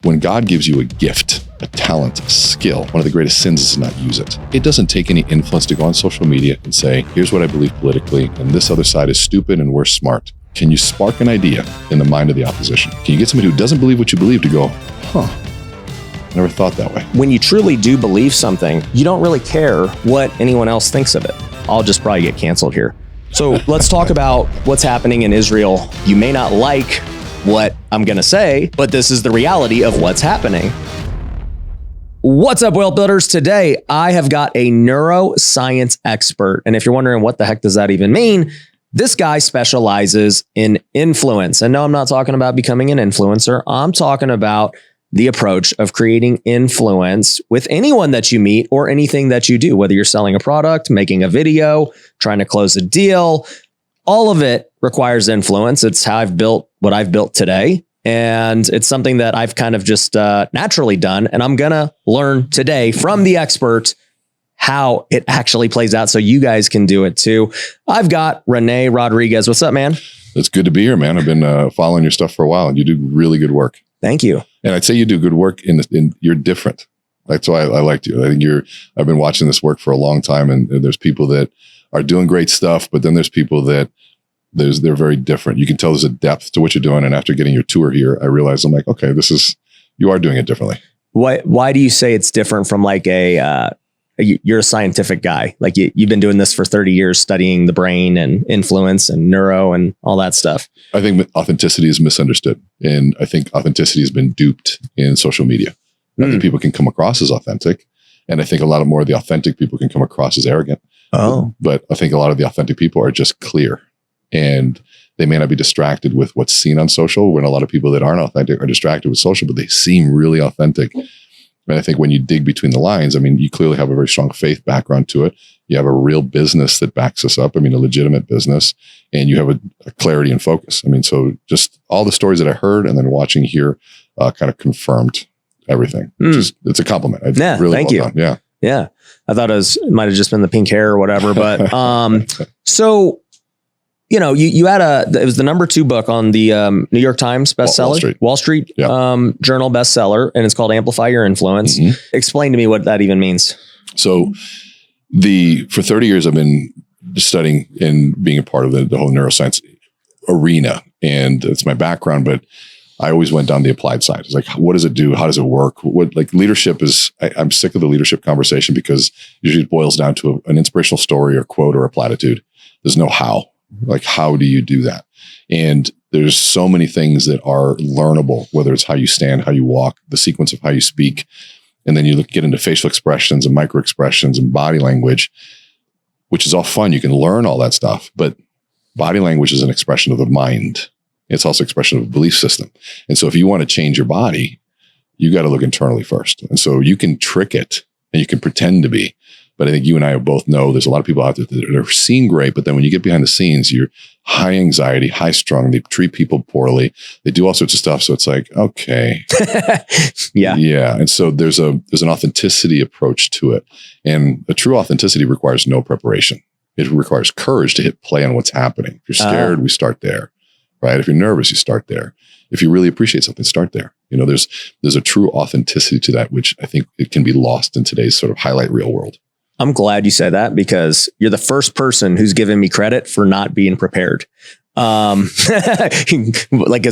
When God gives you a gift, a talent, a skill, one of the greatest sins is to not use it. It doesn't take any influence to go on social media and say, here's what I believe politically, and this other side is stupid and we're smart. Can you spark an idea in the mind of the opposition? Can you get somebody who doesn't believe what you believe to go, I never thought that way. When you truly do believe something, you don't really care what anyone else thinks of it. I'll just probably get canceled here. So let's talk about what's happening in Israel. You may not like what I'm going to say, but this is the reality of what's happening. What's up, Wealth Builders? Today, I have got a neuroscience expert. And if you're wondering what the heck does that even mean, this guy specializes in influence. And no, I'm not talking about becoming an influencer. I'm talking about the approach of creating influence with anyone that you meet or anything that you do, whether you're selling a product, making a video, trying to close a deal. All of it requires influence. It's how I've built what I've built today. And it's something that I've kind of just naturally done. And I'm going to learn today from the expert how it actually plays out so you guys can do it too. I've got Rene Rodriguez. What's up, man? It's good to be here, man. I've been following your stuff for a while and you do really good work. Thank you. And I'd say you do good work in you're different. That's why I liked you. I think I've been watching this work for a long time, and there's people that are doing great stuff, but then there's people that they're very different. You can tell there's a depth to what you're doing. And after getting your tour here, I realized I'm like, okay, you are doing it differently. Why do you say it's different from like you're a scientific guy? Like you've been doing this for 30 years, studying the brain and influence and neuro and all that stuff. I think authenticity is misunderstood. And I think authenticity has been duped in social media. I think people can come across as authentic. And I think a lot more of the authentic people can come across as arrogant. Oh, but I think a lot of the authentic people are just clear. And they may not be distracted with what's seen on social, when a lot of people that aren't authentic are distracted with social, but they seem really authentic. And I think when you dig between the lines, I mean, you clearly have a very strong faith background to it. You have a real business that backs us up. I mean, a legitimate business, and you have a clarity and focus. I mean, so just all the stories that I heard and then watching here kind of confirmed everything. It's a compliment. Really thank you. Done. Yeah. Yeah. I thought it might have just been the pink hair or whatever, but so you know, you had it was the #2 book on the New York Times bestseller, Wall Street Journal bestseller, and it's called Amplify Your Influence. Explain to me what that even means. So for 30 years, I've been studying and being a part of the whole neuroscience arena, and it's my background, but I always went down the applied side. It's like, what does it do? How does it work? Leadership is, I'm sick of the leadership conversation because usually it boils down to an inspirational story or quote or a platitude. There's no how. Like, how do you do that? And there's so many things that are learnable, whether it's how you stand, how you walk, the sequence of how you speak. And then you get into facial expressions and micro expressions and body language, which is all fun. You can learn all that stuff, but body language is an expression of the mind. It's also an expression of a belief system. And so if you want to change your body, you got to look internally first. And so you can trick it and you can pretend to be. But I think you and I both know there's a lot of people out there that are seen great, but then when you get behind the scenes, you're high anxiety, high strung. They treat people poorly. They do all sorts of stuff. So it's like, okay. Yeah. And so there's an authenticity approach to it. And a true authenticity requires no preparation. It requires courage to hit play on what's happening. If you're scared, we start there, right? If you're nervous, you start there. If you really appreciate something, start there. You know, there's a true authenticity to that, which I think it can be lost in today's sort of highlight reel world. I'm glad you said that because you're the first person who's given me credit for not being prepared. It's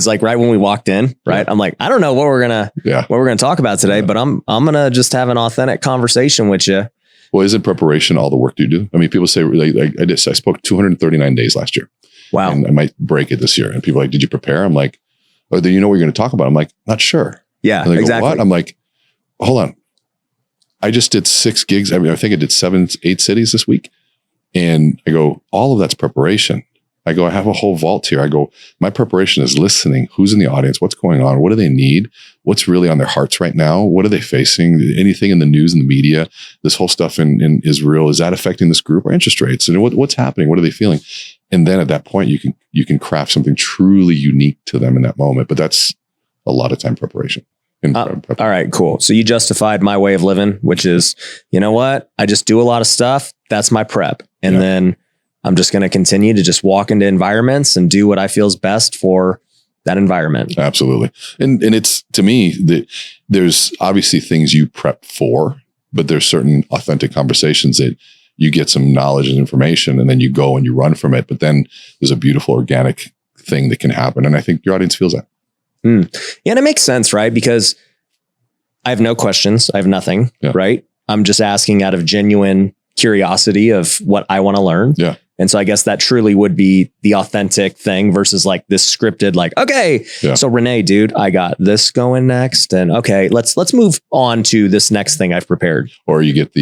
like right when we walked in, right? I'm like, I don't know what we're gonna talk about today, but I'm gonna just have an authentic conversation with you. Well, isn't preparation all the work you do? I mean, people say I spoke 239 days last year. Wow. And I might break it this year. And people are like, did you prepare? I'm like, oh, do you know what you're going to talk about? I'm like, not sure. Yeah, and they exactly. Go, what? I'm like, hold on. I just did 6 gigs. I mean, I think I did 7, 8 cities this week. And I go, all of that's preparation. I go, I have a whole vault here. I go, my preparation is listening. Who's in the audience? What's going on? What do they need? What's really on their hearts right now? What are they facing? Anything in the news and the media, this whole stuff in Israel, is that affecting this group? Or interest rates? And what's happening? What are they feeling? And then at that point, you can craft something truly unique to them in that moment. But that's a lot of time preparation. All right, cool. So you justified my way of living, which is, you know what? I just do a lot of stuff. That's my prep. And then I'm just going to continue to just walk into environments and do what I feel is best for that environment. Absolutely. And it's, to me, there's obviously things you prep for, but there's certain authentic conversations that you get some knowledge and information, and then you go and you run from it. But then there's a beautiful organic thing that can happen. And I think your audience feels that. Yeah, and it makes sense, right? Because I have no questions. I have nothing, right? I'm just asking out of genuine curiosity of what I want to learn. Yeah. And so I guess that truly would be the authentic thing versus like this scripted, like, okay, so Rene, dude, I got this going next. And okay, let's move on to this next thing I've prepared. Or you get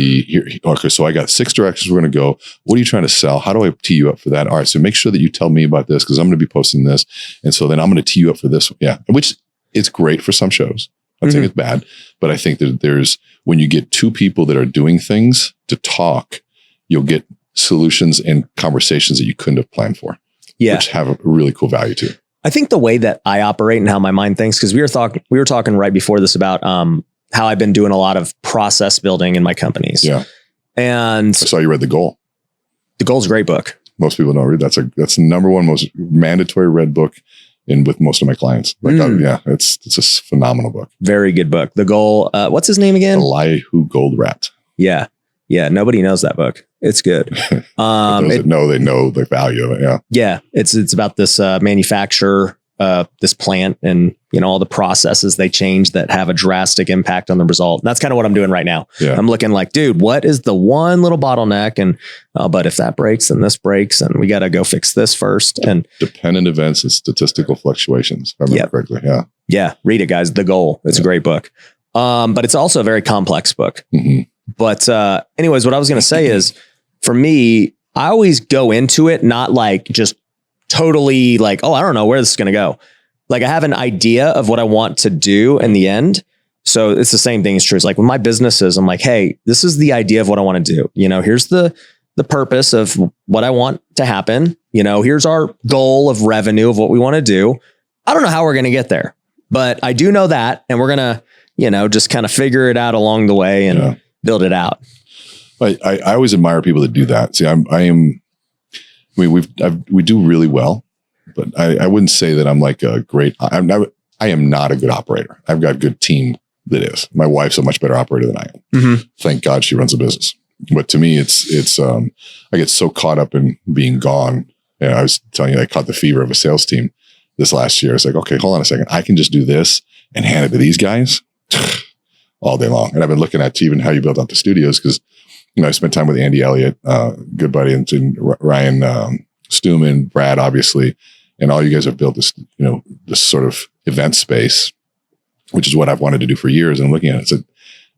okay, so I got 6 directions we're going to go. What are you trying to sell? How do I tee you up for that? All right, so make sure that you tell me about this because I'm going to be posting this. And so then I'm going to tee you up for this. Yeah, which is great for some shows. I'm not saying it's bad, but I think that when you get 2 people that are doing things to talk, you'll get solutions and conversations that you couldn't have planned for, which have a really cool value too. I think the way that I operate and how my mind thinks, because we were talking right before this about how I've been doing a lot of process building in my companies. Yeah. And I saw you read The Goal. The Goal's a great book. Most people don't read. That's the number one most mandatory read book with most of my clients. Like, it's a phenomenal book. Very good book. The Goal. What's his name again? Elihu Goldratt. Yeah. Yeah. Nobody knows that book. It's good. Those that know, they know the value of it. Yeah. Yeah. It's about this manufacturer, this plant, and all the processes they change that have a drastic impact on the result. And that's kind of what I'm doing right now. Yeah. I'm looking like, dude, what is the one little bottleneck? And but if that breaks, then this breaks, and we got to go fix this first. And dependent events and statistical fluctuations. If I remember correctly. Yeah. Yeah. Read it, guys. The Goal. It's a great book. But it's also a very complex book. Mm-hmm. But anyways, what I was going to say is, for me, I always go into it not like just totally like, oh, I don't know where this is going to go. Like, I have an idea of what I want to do in the end. So it's the same thing is true. It's like with my businesses, I'm like, hey, this is the idea of what I want to do. Here's the purpose of what I want to happen. Here's our goal of revenue of what we want to do. I don't know how we're going to get there, but I do know that. And we're going to, just kind of figure it out along the way and build it out. I always admire people that do that. See, we do really well, but I wouldn't say that I'm like a great, I am not a good operator. I've got a good team that is. My wife's a much better operator than I am. Mm-hmm. Thank God she runs a business. But to me, it's I get so caught up in being gone. I was telling you, I caught the fever of a sales team this last year. It's like, okay, hold on a second. I can just do this and hand it to these guys all day long. And I've been looking at even how you build out the studios because, I spent time with Andy Elliott, good buddy, and Ryan Stuman, Brad, obviously, and all you guys have built this, this sort of event space, which is what I've wanted to do for years. And I'm looking at it,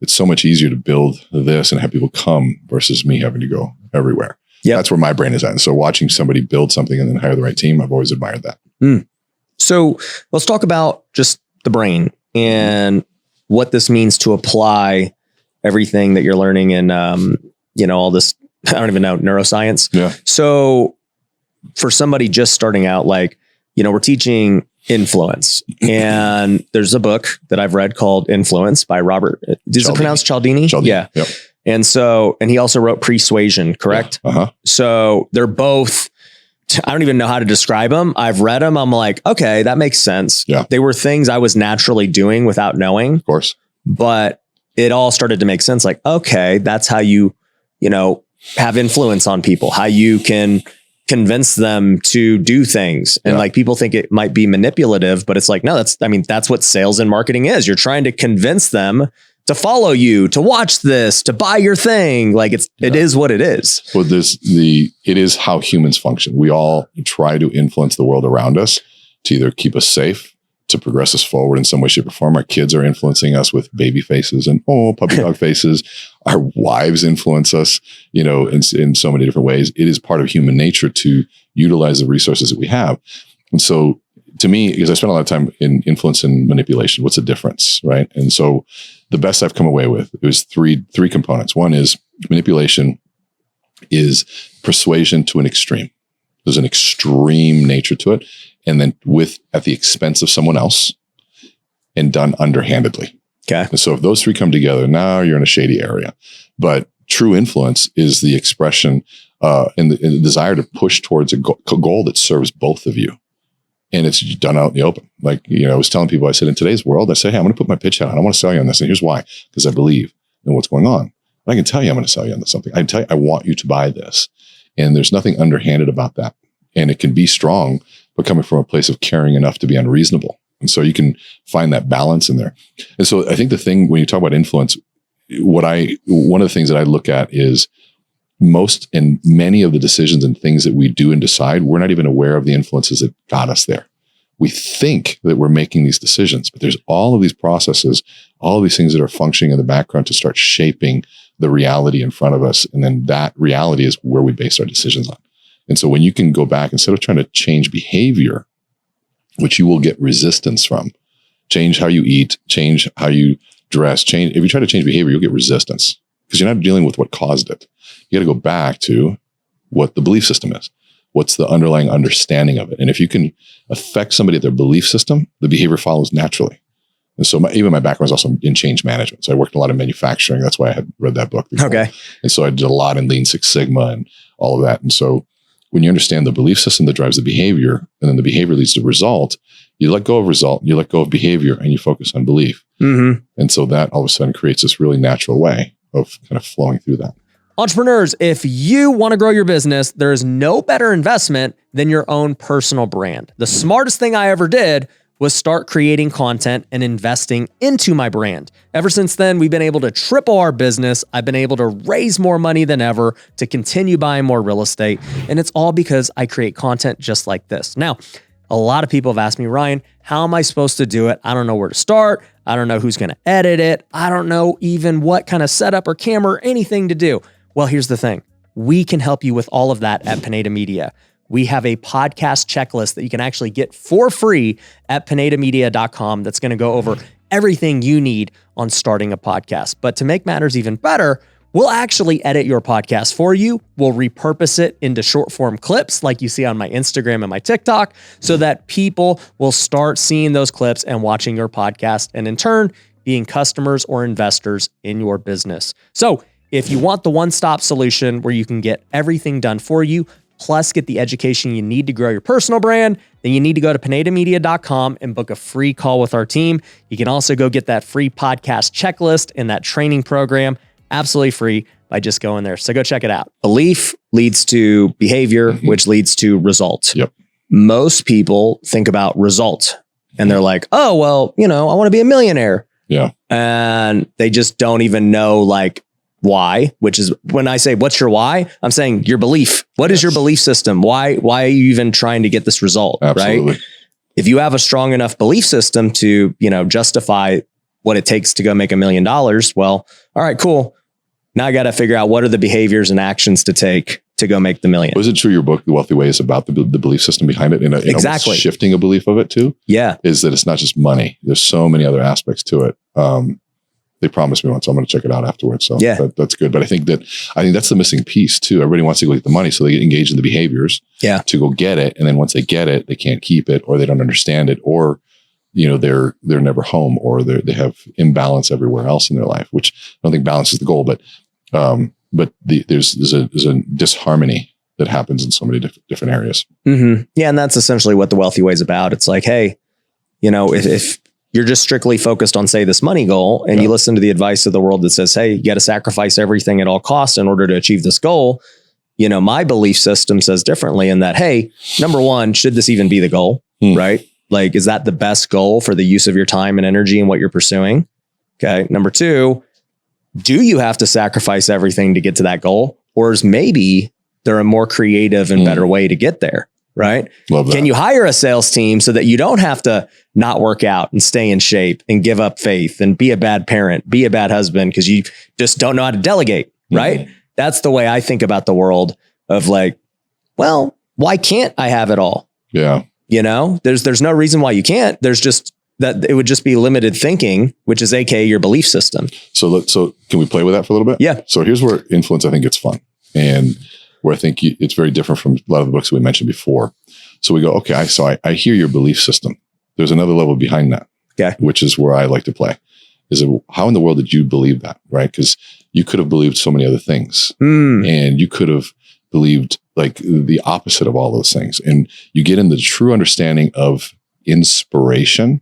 it's so much easier to build this and have people come versus me having to go everywhere. Yeah, that's where my brain is at. And so watching somebody build something and then hire the right team, I've always admired that. So let's talk about just the brain and what this means to apply everything that you're learning in, all this, I don't even know, neuroscience. Yeah. So for somebody just starting out, like, we're teaching influence, and there's a book that I've read called Influence by Robert. Is it pronounced Cialdini? Yeah. Yep. And he also wrote Persuasion, correct? Yeah. Uh-huh. So they're both, I don't even know how to describe them. I've read them. I'm like, okay, that makes sense. Yeah. They were things I was naturally doing without knowing. Of course. But it all started to make sense. Like, okay, that's how you have influence on people, how you can convince them to do things. And like, people think it might be manipulative, but it's like, no, that's what sales and marketing is. You're trying to convince them to follow you, to watch this, to buy your thing. Like it is what it is. Well, it is how humans function. We all try to influence the world around us to either keep us safe, to progress us forward in some way, shape, or form. Our kids are influencing us with baby faces and puppy dog faces. Our wives influence us, in so many different ways. It is part of human nature to utilize the resources that we have. And so, to me, because I spent a lot of time in influence and manipulation, what's the difference, right? And so, the best I've come away with is three components. One is manipulation is persuasion to an extreme. There's an extreme nature to it. And then at the expense of someone else and done underhandedly. Okay. And so if those three come together, now you're in a shady area. But true influence is the expression and the desire to push towards a goal that serves both of you. And it's done out in the open. Like, I was telling people, I said, in today's world, I say, hey, I'm going to put my pitch out. I want to sell you on this. And here's why. Because I believe in what's going on. And I can tell you I'm going to sell you on something. I can tell you I want you to buy this. And there's nothing underhanded about that. And it can be strong, but coming from a place of caring enough to be unreasonable. And so you can find that balance in there. And so I think the thing, when you talk about influence, one of the things that I look at is most and many of the decisions and things that we do and decide, we're not even aware of the influences that got us there. We think that we're making these decisions, but there's all of these processes, all of these things that are functioning in the background to start shaping the reality in front of us. And then that reality is where we base our decisions on. And so when you can go back, instead of trying to change behavior, which you will get resistance from, change how you eat, change how you dress, change. If you try to change behavior, you'll get resistance because you're not dealing with what caused it. You got to go back to what the belief system is. What's the underlying understanding of it? And if you can affect somebody at their belief system, the behavior follows naturally. And so even my background is also in change management. So I worked a lot in manufacturing. That's why I had read that book before. Okay. And so I did a lot in Lean Six Sigma and all of that. And so when you understand the belief system that drives the behavior, and then the behavior leads to result, you let go of result, you let go of behavior, and you focus on belief. Mm-hmm. And so that all of a sudden creates this really natural way of kind of flowing through that. Entrepreneurs, if you want to grow your business, there is no better investment than your own personal brand. The smartest thing I ever did was start creating content and investing into my brand. Ever since then, we've been able to triple our business. I've been able to raise more money than ever to continue buying more real estate. And it's all because I create content just like this. Now, a lot of people have asked me, Ryan, how am I supposed to do it? I don't know where to start. I don't know who's going to edit it. I don't know even what kind of setup or camera or anything to do. Well, here's the thing. We can help you with all of that at Pineda Media. We have a podcast checklist that you can actually get for free at pinedamedia.com that's going to go over everything you need on starting a podcast. But to make matters even better, we'll actually edit your podcast for you. We'll repurpose it into short form clips like you see on my Instagram and my TikTok so that people will start seeing those clips and watching your podcast and in turn being customers or investors in your business. So if you want the one-stop solution where you can get everything done for you, plus get the education you need to grow your personal brand, then you need to go to pinedamedia.com and book a free call with our team. You can also go get that free podcast checklist and that training program absolutely free by just going there. So go check it out. Belief leads to behavior, which leads to result. Yep. Most people think about result and they're like, oh, well, I want to be a millionaire. Yeah. And they just don't even know why, which is when I say, what's your why? I'm saying your belief. What is your belief system? Why are you even trying to get this result? Absolutely. Right? If you have a strong enough belief system to, justify what it takes to go make $1 million, well, all right, cool. Now I got to figure out what are the behaviors and actions to take to go make the $1 million. Was it true your book, The Wealthy Way, is about the belief system behind it? Exactly. Shifting a belief of it too? Yeah. Is that it's not just money. There's so many other aspects to it. They promised me once, so I'm going to check it out afterwards. So yeah, that's good. But I think that's the missing piece too. Everybody wants to go get the money, so they get engaged in the behaviors to go get it. And then once they get it, they can't keep it, or they don't understand it, or they're never home, or they have imbalance everywhere else in their life. Which I don't think balance is the goal, but there's a disharmony that happens in so many different areas. Mm-hmm. Yeah, and that's essentially what the Wealthy Way is about. It's like, hey, if you're just strictly focused on, say, this money goal, and you listen to the advice of the world that says, hey, you got to sacrifice everything at all costs in order to achieve this goal. My belief system says differently in that, hey, number one, should this even be the goal, right? Like, is that the best goal for the use of your time and energy and what you're pursuing? Okay. Number two, do you have to sacrifice everything to get to that goal? Or is maybe there a more creative and better way to get there? Right? Love that. Can you hire a sales team so that you don't have to not work out and stay in shape and give up faith and be a bad parent, be a bad husband because you just don't know how to delegate, right? That's the way I think about the world of well, why can't I have it all? Yeah. There's no reason why you can't. There's just that it would just be limited thinking, which is AKA your belief system. So can we play with that for a little bit? Yeah. So here's where influence, I think, gets fun. And where I think it's very different from a lot of the books that we mentioned before. So we go, okay, I hear your belief system. There's another level behind that, which is where I like to play. Is it, how in the world did you believe that, right? Because you could have believed so many other things. And you could have believed like the opposite of all those things. And you get in the true understanding of inspiration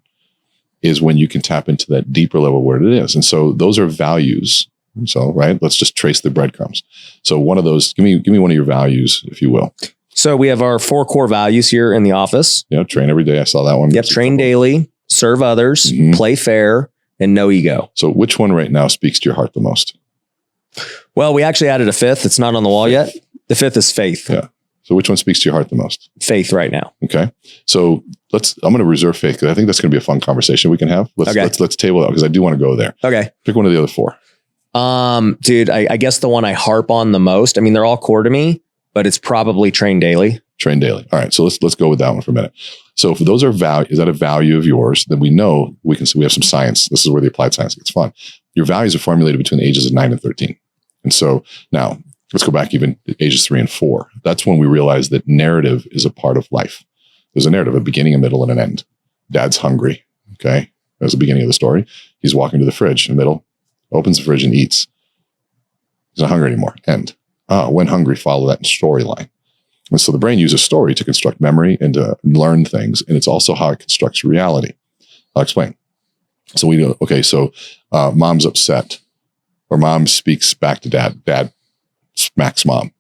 is when you can tap into that deeper level where it is. And so those are values. So, right, let's just trace the breadcrumbs. So one of those, give me one of your values, if you will. So we have our 4 core values here in the office. Yeah, train every day. I saw that one. Yep, train daily, serve others, play fair, and no ego. So which one right now speaks to your heart the most? Well, we actually added a 5th. It's not on the wall yet. The 5th is faith. Yeah. So which one speaks to your heart the most? Faith right now. Okay. So I'm going to reserve faith because I think that's going to be a fun conversation we can have. Let's table it because I do want to go there. Okay. Pick one of the other 4. Dude, I guess the one I harp on the most, I mean, they're all core to me, but it's probably train daily. Train daily. All right. So let's go with that one for a minute. So if those are value, is that a value of yours? Then we know we have some science. This is where the applied science gets fun. Your values are formulated between the ages of 9 and 13. And so now let's go back even ages 3 and 4. That's when we realize that narrative is a part of life. There's a narrative, a beginning, a middle, and an end. Dad's hungry. Okay. That's the beginning of the story. He's walking to the fridge in the middle, opens the fridge and eats. He's not hungry anymore. End. When hungry, follow that storyline. And so the brain uses story to construct memory and to learn things. And it's also how it constructs reality. I'll explain. So we go, okay, so mom's upset or mom speaks back to dad. Dad smacks mom.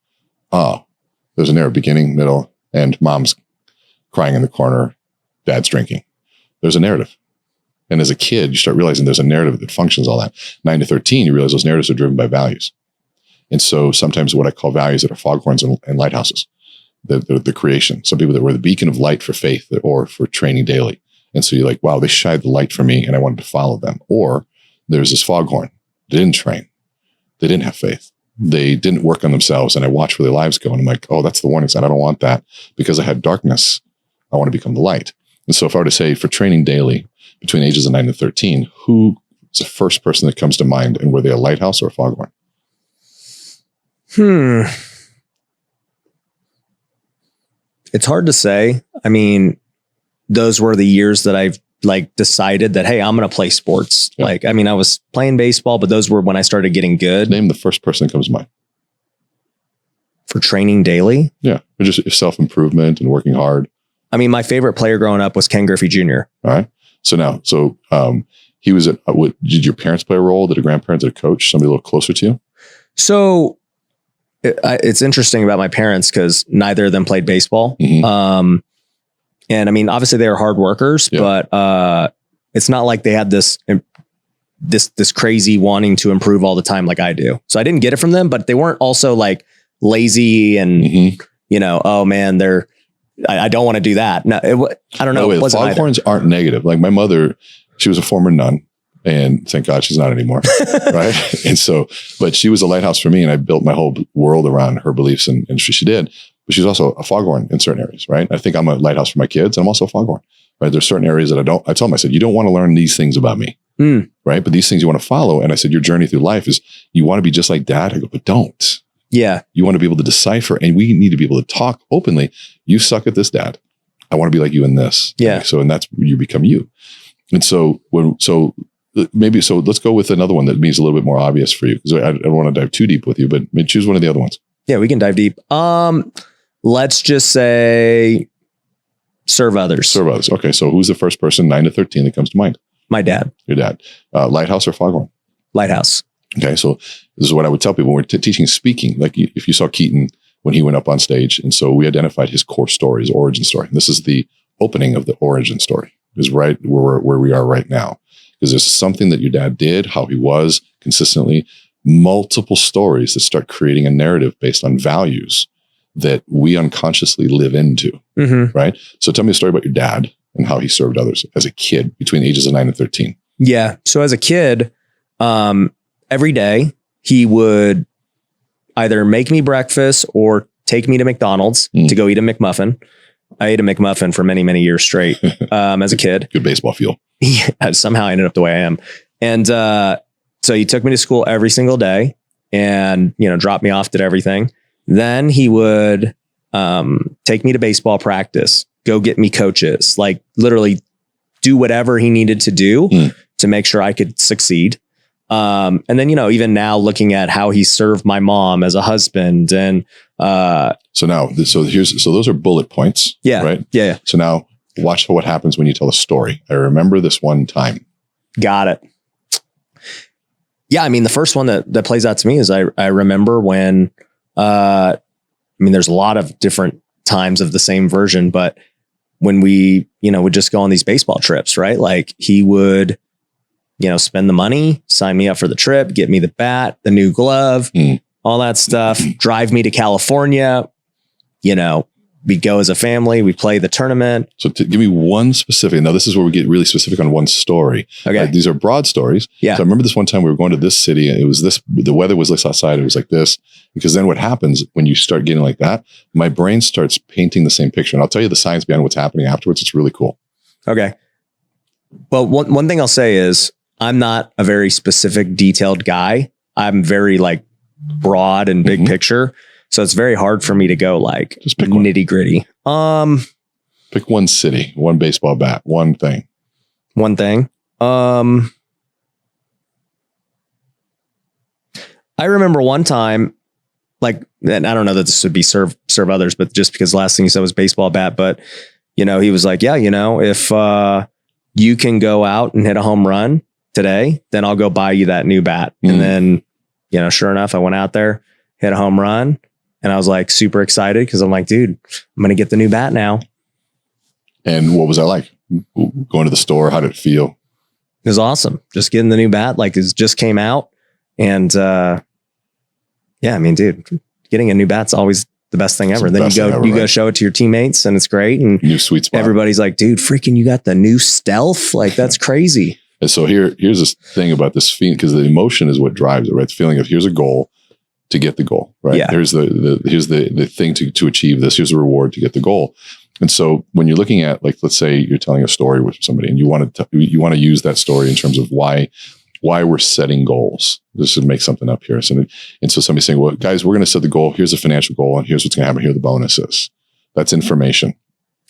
There's a narrative, beginning, middle, and mom's crying in the corner. Dad's drinking. There's a narrative. And as a kid, you start realizing there's a narrative that functions all that. 9 to 13, you realize those narratives are driven by values. And so sometimes what I call values that are foghorns and lighthouses, the creation. Some people that were the beacon of light for faith or for training daily. And so you're like, wow, they shined the light for me and I wanted to follow them. Or there's this foghorn. They didn't train. They didn't have faith. They didn't work on themselves. And I watched where their lives go. And I'm like, oh, that's the warning sign. I don't want that because I had darkness. I want to become the light. And so if I were to say for training daily between ages of 9 and 13, who is the first person that comes to mind and were they a lighthouse or a foghorn? It's hard to say. I mean, those were the years that I've decided that, hey, I'm going to play sports. Yeah. I was playing baseball, but those were when I started getting good. Name the first person that comes to mind. For training daily? Yeah. Or just self-improvement and working hard. I mean, my favorite player growing up was Ken Griffey Jr. All right. So he was did your parents play a role? Did a grandparent, did a coach, somebody a little closer to you? So it's interesting about my parents because neither of them played baseball. Mm-hmm. And I mean, obviously they were hard workers, but it's not like they had this crazy wanting to improve all the time like I do. So I didn't get it from them, but they weren't also like lazy and, oh man, I don't want to do that. No, I don't know. The foghorns aren't negative. Like my mother, she was a former nun. And thank God she's not anymore. Right. And so, but she was a lighthouse for me. And I built my whole world around her beliefs and she did. But she's also a foghorn in certain areas. Right. I think I'm a lighthouse for my kids. I'm also a foghorn. Right. There's certain areas that I tell them, I said, you don't want to learn these things about me. Right. But these things you want to follow. And I said, your journey through life is you want to be just like dad. I go, but don't. Yeah. You want to be able to decipher and we need to be able to talk openly. You suck at this, dad. I want to be like you in this. Yeah. Okay? So, and that's you become you. And so let's go with another one that means a little bit more obvious for you because I don't want to dive too deep with you, but maybe choose one of the other ones. Yeah, we can dive deep. Let's just say serve others. Serve others. Okay. So who's the first person 9 to 13 that comes to mind? My dad. Your dad. Lighthouse or foghorn? Lighthouse. Okay. So this is what I would tell people when we're teaching speaking. Like if you saw Keaton when he went up on stage. And so we identified his core story, his origin story. And this is the opening of the origin story is right where we are right now. Because there's something that your dad did, how he was consistently, multiple stories that start creating a narrative based on values that we unconsciously live into, right? So tell me a story about your dad and how he served others as a kid between the ages of 9 and 13. Yeah. So as a kid, every day he would either make me breakfast or take me to McDonald's to go eat a McMuffin. I ate a McMuffin for many, many years straight as a kid. Good baseball feel. Yeah, somehow I ended up the way I am. And so he took me to school every single day and, dropped me off, did everything. Then he would take me to baseball practice, go get me coaches, like literally do whatever he needed to do to make sure I could succeed. And then, even now looking at how he served my mom as a husband and, so those are bullet points. Yeah. Right. Yeah. So now watch what happens when you tell a story. I remember this one time. Got it. Yeah. I mean, the first one that plays out to me is I remember when, there's a lot of different times of the same version, but when we, would just go on these baseball trips, right? Like he would, spend the money, sign me up for the trip, get me the bat, the new glove, all that stuff, drive me to California. We'd go as a family, we play the tournament. So to give me one specific, now this is where we get really specific on one story. Okay. Right? These are broad stories. Yeah. So I remember this one time we were going to this city and it was this, the weather was this outside. It was like this, because then what happens when you start getting like that, my brain starts painting the same picture. And I'll tell you the science behind what's happening afterwards. It's really cool. Okay. Well, one thing I'll say is I'm not a very specific, detailed guy. I'm very broad and big picture. So it's very hard for me to go just pick nitty gritty. Pick one city, one baseball bat, one thing. One thing. I remember one time, and I don't know that this would be serve others, but just because the last thing you said was baseball bat, but he was like, yeah, if you can go out and hit a home run today, then I'll go buy you that new bat. And then, sure enough, I went out there, hit a home run. And I was super excited because I'm like, dude, I'm going to get the new bat now. And what was that like? Going to the store, how did it feel? It was awesome. Just getting the new bat, it just came out. And dude, getting a new bat's always the best thing ever. Then you go show it to your teammates and it's great. And new sweet spot. Everybody's like, dude, freaking, you got the new Stealth? That's crazy. And so here's this thing about this feeling, because the emotion is what drives it, right? The feeling of here's a goal to get the goal, right? Yeah. Here's the thing to achieve this. Here's the reward to get the goal. And so when you're looking at, let's say you're telling a story with somebody and you want to use that story in terms of why we're setting goals. This should make something up here. So somebody's saying, well, guys, we're going to set the goal. Here's the financial goal. And here's what's going to happen. Here are the bonuses. That's information.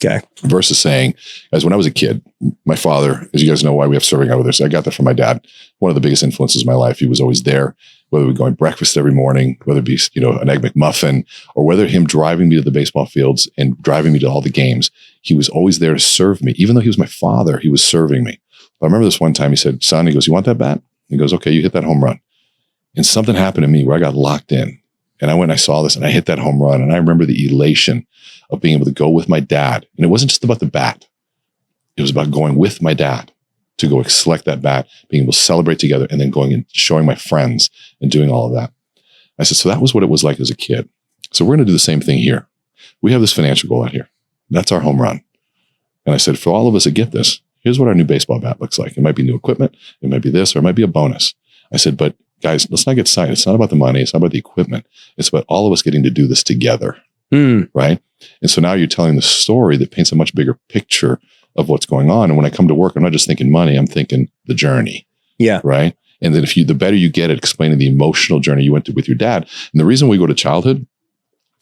Okay. Versus saying, guys, when I was a kid, my father, as you guys know why we have serving others, I got that from my dad. One of the biggest influences in my life. He was always there, whether we're going breakfast every morning, whether it be, an Egg McMuffin, or whether him driving me to the baseball fields and driving me to all the games. He was always there to serve me. Even though he was my father, he was serving me. But I remember this one time he said, son, he goes, you want that bat? He goes, okay, you hit that home run. And something happened to me where I got locked in. And I went and I saw this and I hit that home run. And I remember the elation of being able to go with my dad. And it wasn't just about the bat. It was about going with my dad to go select that bat, being able to celebrate together, and then going and showing my friends and doing all of that. I said, so that was what it was like as a kid. So we're going to do the same thing here. We have this financial goal out here. That's our home run. And I said, for all of us that get this, here's what our new baseball bat looks like. It might be new equipment. It might be this, or it might be a bonus. I said, but guys, let's not get excited. It's not about the money. It's not about the equipment. It's about all of us getting to do this together. Right. And so now you're telling the story that paints a much bigger picture of what's going on. And when I come to work, I'm not just thinking money, I'm thinking the journey. Yeah. Right. And then the better you get at explaining the emotional journey you went through with your dad. And the reason we go to childhood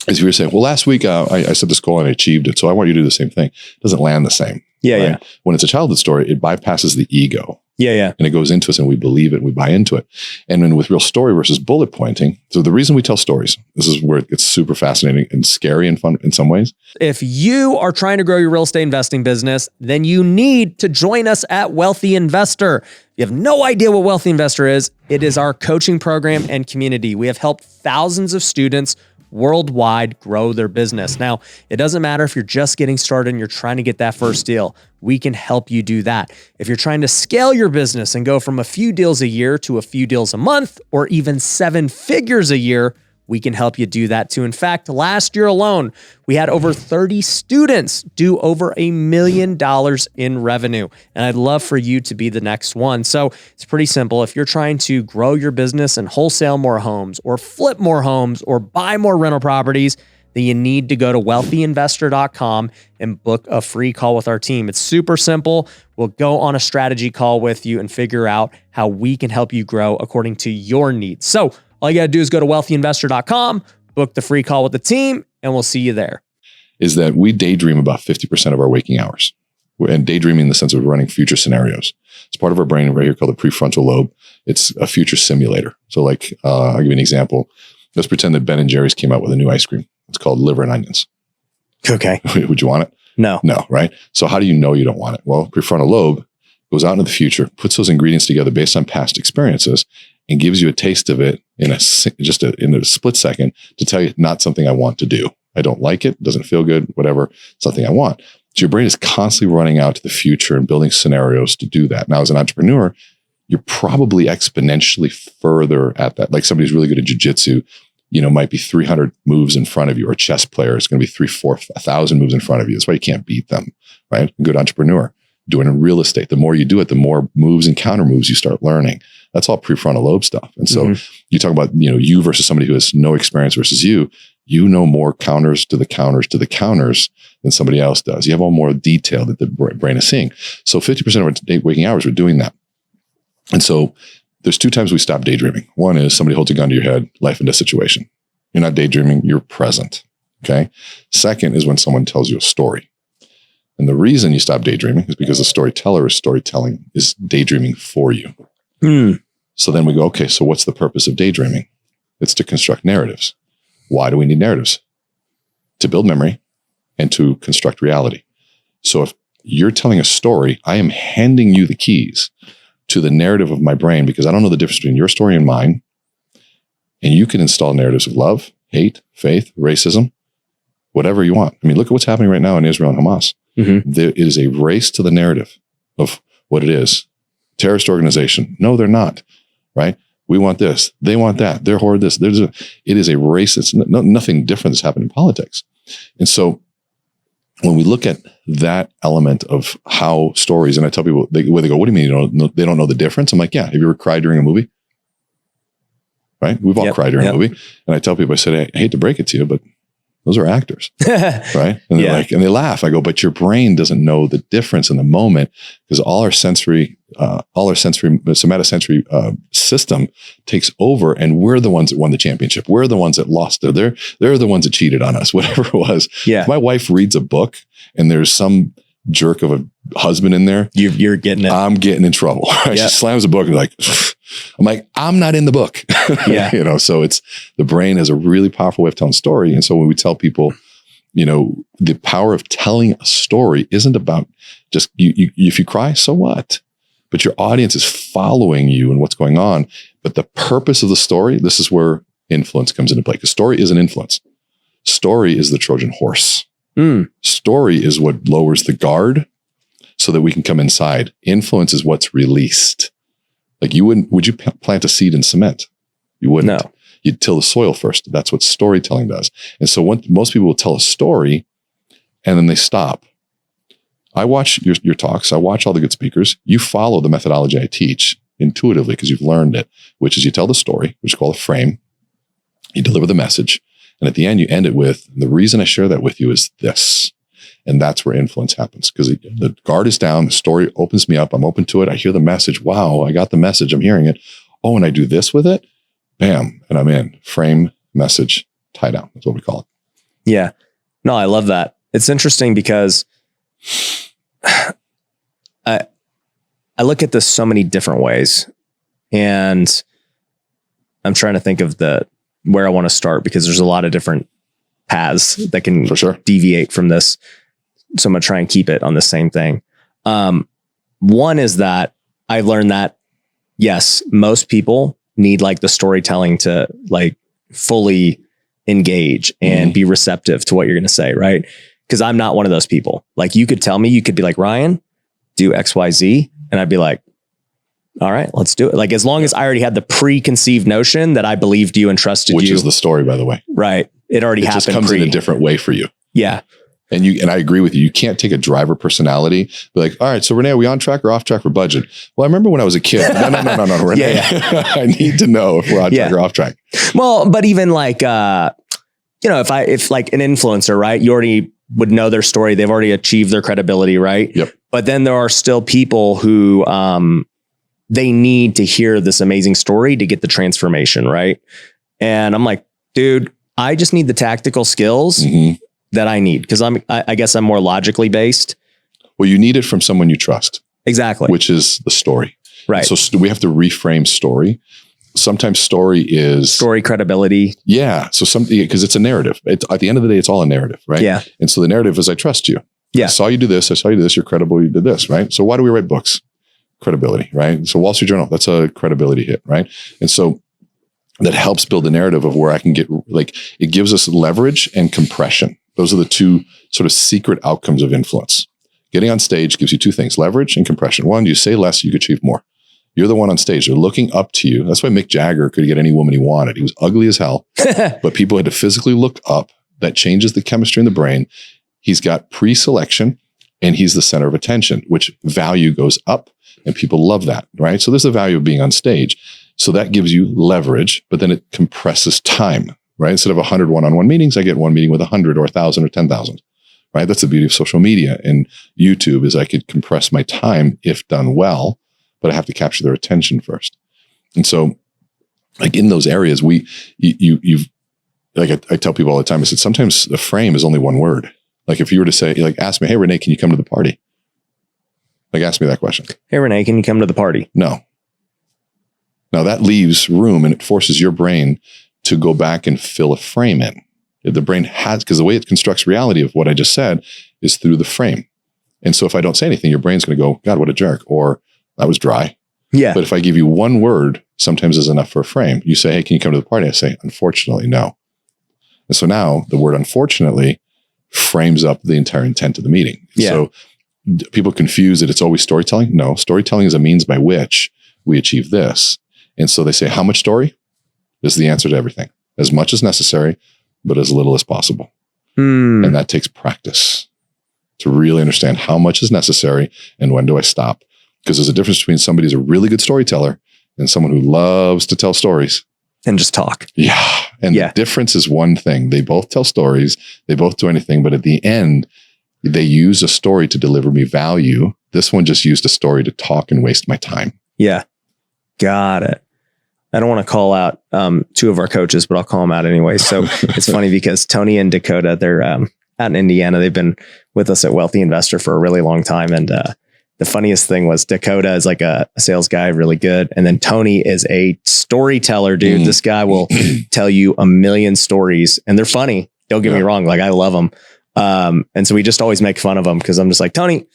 is you're saying, well, last week I set this goal and I achieved it. So I want you to do the same thing. It doesn't land the same. Yeah. Right? Yeah. When it's a childhood story, it bypasses the ego. Yeah. Yeah. And it goes into us and we believe it and we buy into it. And then with real story versus bullet pointing. So the reason we tell stories, this is where it gets super fascinating and scary and fun in some ways. If you are trying to grow your real estate investing business, then you need to join us at Wealthy Investor. If you have no idea what Wealthy Investor is, it is our coaching program and community. We have helped thousands of students worldwide grow their business. Now, it doesn't matter if you're just getting started and you're trying to get that first deal. We can help you do that. If you're trying to scale your business and go from a few deals a year to a few deals a month, or even 7 figures a year, we can help you do that too. In fact, last year alone, we had over 30 students do over $1 million in revenue. And I'd love for you to be the next one. So it's pretty simple. If you're trying to grow your business and wholesale more homes or flip more homes or buy more rental properties, then you need to go to wealthyinvestor.com and book a free call with our team. It's super simple. We'll go on a strategy call with you and figure out how we can help you grow according to your needs. So all you got to do is go to wealthyinvestor.com, book the free call with the team, and we'll see you there. Is that we daydream about 50% of our waking hours. and daydreaming in the sense of running future scenarios. It's part of our brain right here called the prefrontal lobe. It's a future simulator. So like, I'll give you an example. Let's pretend that Ben and Jerry's came out with a new ice cream. It's called liver and onions. Okay. Would you want it? No. No, right? So how do you know you don't want it? Well, prefrontal lobe goes out into the future, puts those ingredients together based on past experiences, and gives you a taste of it in a split second to tell you not something I want to do. I don't like it. Doesn't feel good. Whatever. Something I want. So your brain is constantly running out to the future and building scenarios to do that. Now, as an entrepreneur, you're probably exponentially further at that. Like somebody who's really good at jiu-jitsu, might be 300 moves in front of you, or a chess player is going to be 1,000 moves in front of you. That's why you can't beat them, right? A good entrepreneur. Doing in real estate, the more you do it, the more moves and counter moves you start learning. That's all prefrontal lobe stuff. And so you talk about, you versus somebody who has no experience versus you know more counters to the counters to the counters than somebody else does. You have all more detail that the brain is seeing. So 50% of our waking hours, we're doing that. And so there's 2 times we stop daydreaming. One is somebody holds a gun to your head, life and death situation. You're not daydreaming, you're present. Okay. Second is when someone tells you a story. And the reason you stop daydreaming is because the storyteller is storytelling is daydreaming for you. So then we go, okay, so what's the purpose of daydreaming? It's to construct narratives. Why do we need narratives? To build memory and to construct reality. So if you're telling a story, I am handing you the keys to the narrative of my brain because I don't know the difference between your story and mine. And you can install narratives of love, hate, faith, racism, whatever you want. I mean, look at what's happening right now in Israel and Hamas. There is a race to the narrative of what it is. Terrorist organization. No, they're not. Right? We want this. They want that. They're horrid this. It is a race. It's nothing different that's happened in politics. And so when we look at that element of how stories, and I tell people, they go, what do you mean they don't know the difference? I'm like, yeah. Have you ever cried during a movie? Right? We've all cried during a movie. And I tell people, I said, I hate to break it to you, but those are actors, right? And they're like, and they laugh. I go, but your brain doesn't know the difference in the moment because all our somatosensory system takes over, and we're the ones that won the championship. We're the ones that lost it. They're the ones that cheated on us, whatever it was. Yeah. If my wife reads a book and there's some jerk of a husband in there, you're getting it. I'm getting in trouble. Right? She slams the book and I'm like, I'm not in the book. So it's the brain has a really powerful way of telling story. And so when we tell people, the power of telling a story isn't about just if you cry, so what? But your audience is following you and what's going on. But the purpose of the story, this is where influence comes into play. Because story is an influence. Story is the Trojan horse. Story is what lowers the guard so that we can come inside. Influence is what's released. Like would you plant a seed in cement? You wouldn't. No. You'd till the soil first. That's what storytelling does. And so most people will tell a story and then they stop. I watch your talks. I watch all the good speakers. You follow the methodology I teach intuitively because you've learned it, which is you tell the story, which is called a frame. You deliver the message. And at the end, you end it with, the reason I share that with you is this. And that's where influence happens because the guard is down. The story opens me up. I'm open to it. I hear the message. Wow, I got the message. I'm hearing it. Oh, and I do this with it. Bam. And I'm in. Frame, message, tie down. That's what we call it. Yeah. No, I love that. It's interesting because I look at this so many different ways, and I'm trying to think of where I want to start because there's a lot of different paths that can deviate from this. So I'm going to try and keep it on the same thing. One is that I learned that, yes, most people need like the storytelling to like fully engage and be receptive to what you're going to say. Right. Because I'm not one of those people. Like you could tell me, you could be like, Ryan, do X, Y, Z. And I'd be like, all right, let's do it. Like, as long as I already had the preconceived notion that I believed you and trusted you. Which is the story, by the way. Right. It already happened. It just comes in a different way for you. Yeah. And I agree with you. You can't take a driver personality, be like, all right, so Rene, are we on track or off track for budget? Well, I remember when I was a kid. No, Rene. I need to know if we're on track or off track. Well, but even like, if like an influencer, right? You already would know their story. They've already achieved their credibility, right? Yep. But then there are still people who, they need to hear this amazing story to get the transformation, right? And I'm like, dude, I just need the tactical skills that I need because I guess I'm more logically based. Well, you need it from someone you trust. Exactly. Which is the story. Right. So we have to reframe story. Sometimes story is story credibility. Yeah. So something, because it's a narrative. It's at the end of the day, it's all a narrative, right? Yeah. And so the narrative is I trust you. Yeah. I saw you do this. I saw you do this. You're credible. You did this, right? So why do we write books? Credibility, right? So Wall Street Journal, that's a credibility hit, right? And so that helps build the narrative of where I can get, like, it gives us leverage and compression. Those are the two sort of secret outcomes of influence. Getting on stage gives you two things, leverage and compression. One, you say less, you can achieve more. You're the one on stage. They're looking up to you. That's why Mick Jagger could get any woman he wanted. He was ugly as hell, but people had to physically look up. That changes the chemistry in the brain. He's got pre-selection and he's the center of attention, which value goes up and people love that, right? So there's the value of being on stage. So that gives you leverage, but then it compresses time, right? Instead of 100 one-on-one meetings, I get one meeting with 100 or 1,000 or 10,000, right? That's the beauty of social media and YouTube is I could compress my time if done well, but I have to capture their attention first. And so like in those areas, you've like I tell people all the time, I said, sometimes the frame is only one word. Like if you were to say, like, ask me, hey, Rene, can you come to the party? Like, ask me that question. Hey, Rene, can you come to the party? No. Now that leaves room and it forces your brain to go back and fill a frame in. The brain has, because the way it constructs reality of what I just said is through the frame. And so if I don't say anything, your brain's going to go, God, what a jerk. Or that was dry. Yeah. But if I give you one word, sometimes is enough for a frame. You say, hey, can you come to the party? I say, unfortunately, no. And so now the word unfortunately frames up the entire intent of the meeting. Yeah. So people confuse that it's always storytelling. No, storytelling is a means by which we achieve this. And so they say, how much story? This is the answer to everything. As much as necessary, but as little as possible. And that takes practice to really understand how much is necessary and when do I stop? Because there's a difference between somebody who's a really good storyteller and someone who loves to tell stories. And just talk. Yeah. And the difference is one thing. They both tell stories. They both do anything. But at the end, they use a story to deliver me value. This one just used a story to talk and waste my time. Yeah. Got it. I don't want to call out two of our coaches, but I'll call them out anyway. So it's funny because Tony and Dakota, they're out in Indiana. They've been with us at Wealthy Investor for a really long time. And the funniest thing was Dakota is like a sales guy, really good. And then Tony is a storyteller, dude. This guy will tell you a million stories and they're funny. Don't get me wrong. Like I love them. And so we just always make fun of them because I'm just like, Tony,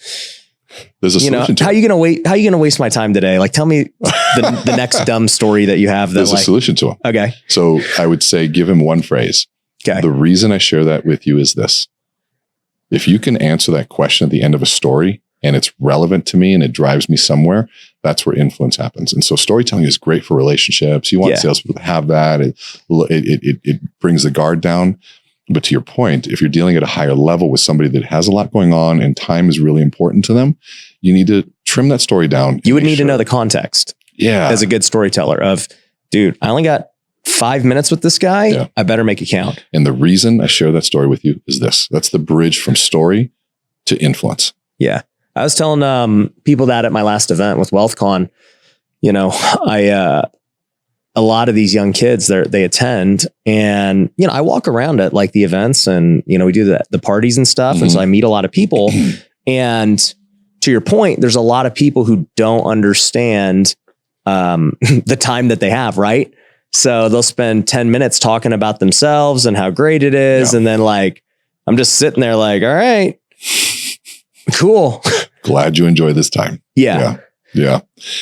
there's a solution to how you going to waste my time today? Like, tell me the next dumb story that you have. There's a solution to him. Okay. So I would say, give him one phrase. Okay. The reason I share that with you is this. If you can answer that question at the end of a story and it's relevant to me and it drives me somewhere, that's where influence happens. And so storytelling is great for relationships. You want salespeople to have that. It brings the guard down. But to your point, if you're dealing at a higher level with somebody that has a lot going on and time is really important to them, you need to trim that story down. You would need to know the context. Yeah. As a good storyteller of, dude, I only got 5 minutes with this guy. Yeah. I better make it count. And the reason I share that story with you is this. That's the bridge from story to influence. Yeah. I was telling people that at my last event with WealthCon, you know, a lot of these young kids they attend and, you know, I walk around at like the events and, you know, we do the parties and stuff. And so I meet a lot of people and to your point, there's a lot of people who don't understand the time that they have. Right. So they'll spend 10 minutes talking about themselves and how great it is. And then like, I'm just sitting there like, all right, cool. Glad you enjoy this time. Yeah.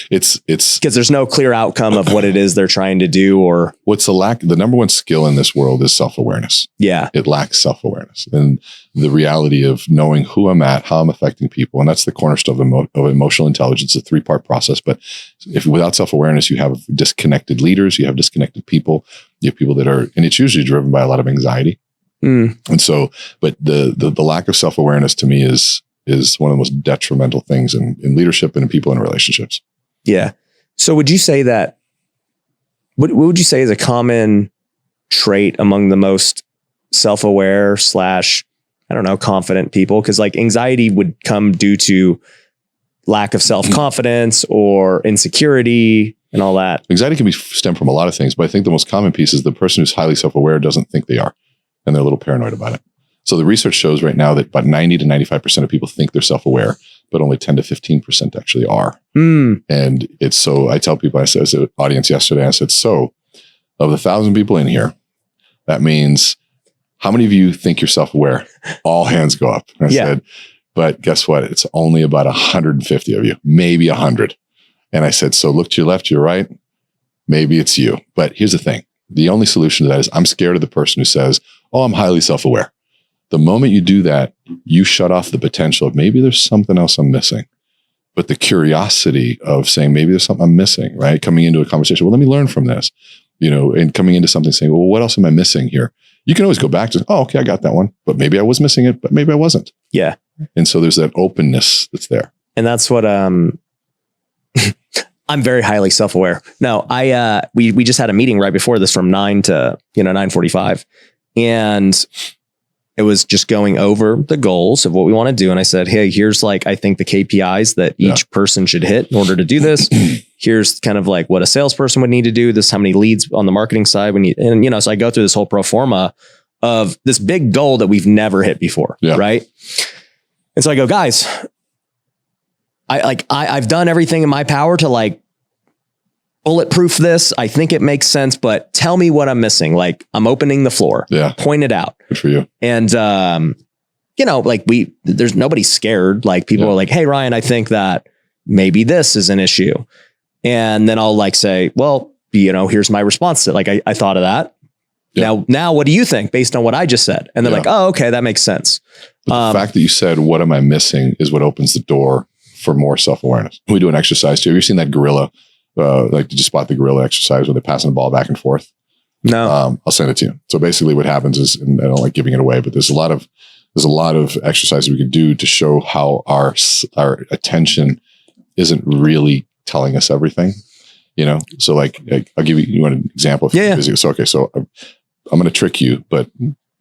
It's because there's no clear outcome of what it is they're trying to do or what's the number one skill in this world is self-awareness. Yeah. It lacks self-awareness and the reality of knowing who I'm at, how I'm affecting people. And that's the cornerstone of emotional intelligence, a 3-part process. But if without self-awareness, you have disconnected leaders, you have disconnected people, you have people that are, and it's usually driven by a lot of anxiety. And so, but the lack of self-awareness to me is one of the most detrimental things in leadership and in people and relationships. Yeah. So would you say that, what would you say is a common trait among the most self-aware / I don't know, confident people? Because like anxiety would come due to lack of self-confidence or insecurity and all that. Anxiety can be stemmed from a lot of things, but I think the most common piece is the person who's highly self-aware doesn't think they are, and they're a little paranoid about it. So the research shows right now that about 90 to 95% of people think they're self-aware. but only 10 to 15% actually are. Mm. And it's so, I tell people, I said to the audience yesterday, I said, so of the 1,000 people in here, that means how many of you think you're self-aware? All hands go up. I said, but guess what? It's only about 150 of you, maybe 100. And I said, so look to your left, to your right. Maybe it's you. But here's the thing. The only solution to that is I'm scared of the person who says, oh, I'm highly self-aware. The moment you do that, you shut off the potential of maybe there's something else I'm missing. But the curiosity of saying, maybe there's something I'm missing, right? Coming into a conversation, well, let me learn from this, and coming into something saying, well, what else am I missing here? You can always go back to, oh, okay, I got that one, but maybe I was missing it, but maybe I wasn't. Yeah. And so there's that openness that's there. And that's what, I'm very highly self-aware. No, we just had a meeting right before this from 9 to, 9:45. And it was just going over the goals of what we want to do. And I said, hey, here's I think the KPIs that each person should hit in order to do this. Here's kind of what a salesperson would need to do. This is how many leads on the marketing side we need. And, so I go through this whole pro forma of this big goal that we've never hit before. Yeah. Right. And so I go, guys, I've done everything in my power to bulletproof this. I think it makes sense, but tell me what I'm missing. I'm opening the floor. Yeah. Point it out. Good for you. And, there's nobody scared. People are like, hey, Ryan, I think that maybe this is an issue. And then I'll say, well, here's my response to it. I thought of that. Yeah. Now, what do you think based on what I just said? And they're oh, okay, that makes sense. But the fact that you said, what am I missing is what opens the door for more self-awareness. We do an exercise too. Have you seen that gorilla? Did you spot the gorilla exercise where they're passing the ball back and forth? No. I'll send it to you. So basically what happens is, and I don't like giving it away, but there's a lot of exercises we could do to show how our attention isn't really telling us everything, So I'll give you an example. Busy. So, okay. So I'm going to trick you, but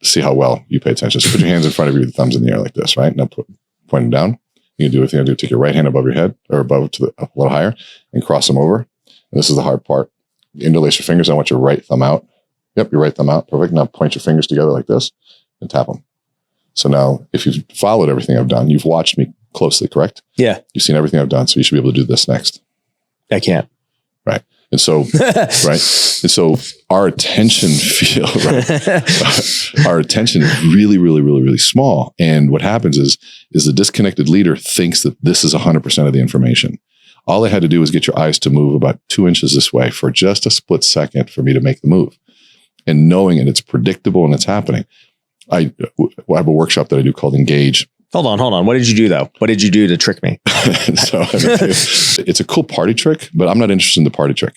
see how well you pay attention. So put your hands in front of you with the thumbs in the air like this, right? Now point them down. You can do what you do. Take your right hand above your head or above to a little higher and cross them over. And this is the hard part. Interlace your fingers. I want your right thumb out. Yep, your right thumb out. Perfect. Now point your fingers together like this and tap them. So now if you've followed everything I've done, you've watched me closely, correct? Yeah. You've seen everything I've done. So you should be able to do this next. I can't. Right. And so, right. And so our attention our attention is really, really, really, really small. And what happens is the disconnected leader thinks that this is 100% of the information. All I had to do was get your eyes to move about 2 inches this way for just a split second for me to make the move. And knowing it, it's predictable and it's happening. I have a workshop that I do called Engage. Hold on. What did you do though? What did you do to trick me? So it's a cool party trick, but I'm not interested in the party trick.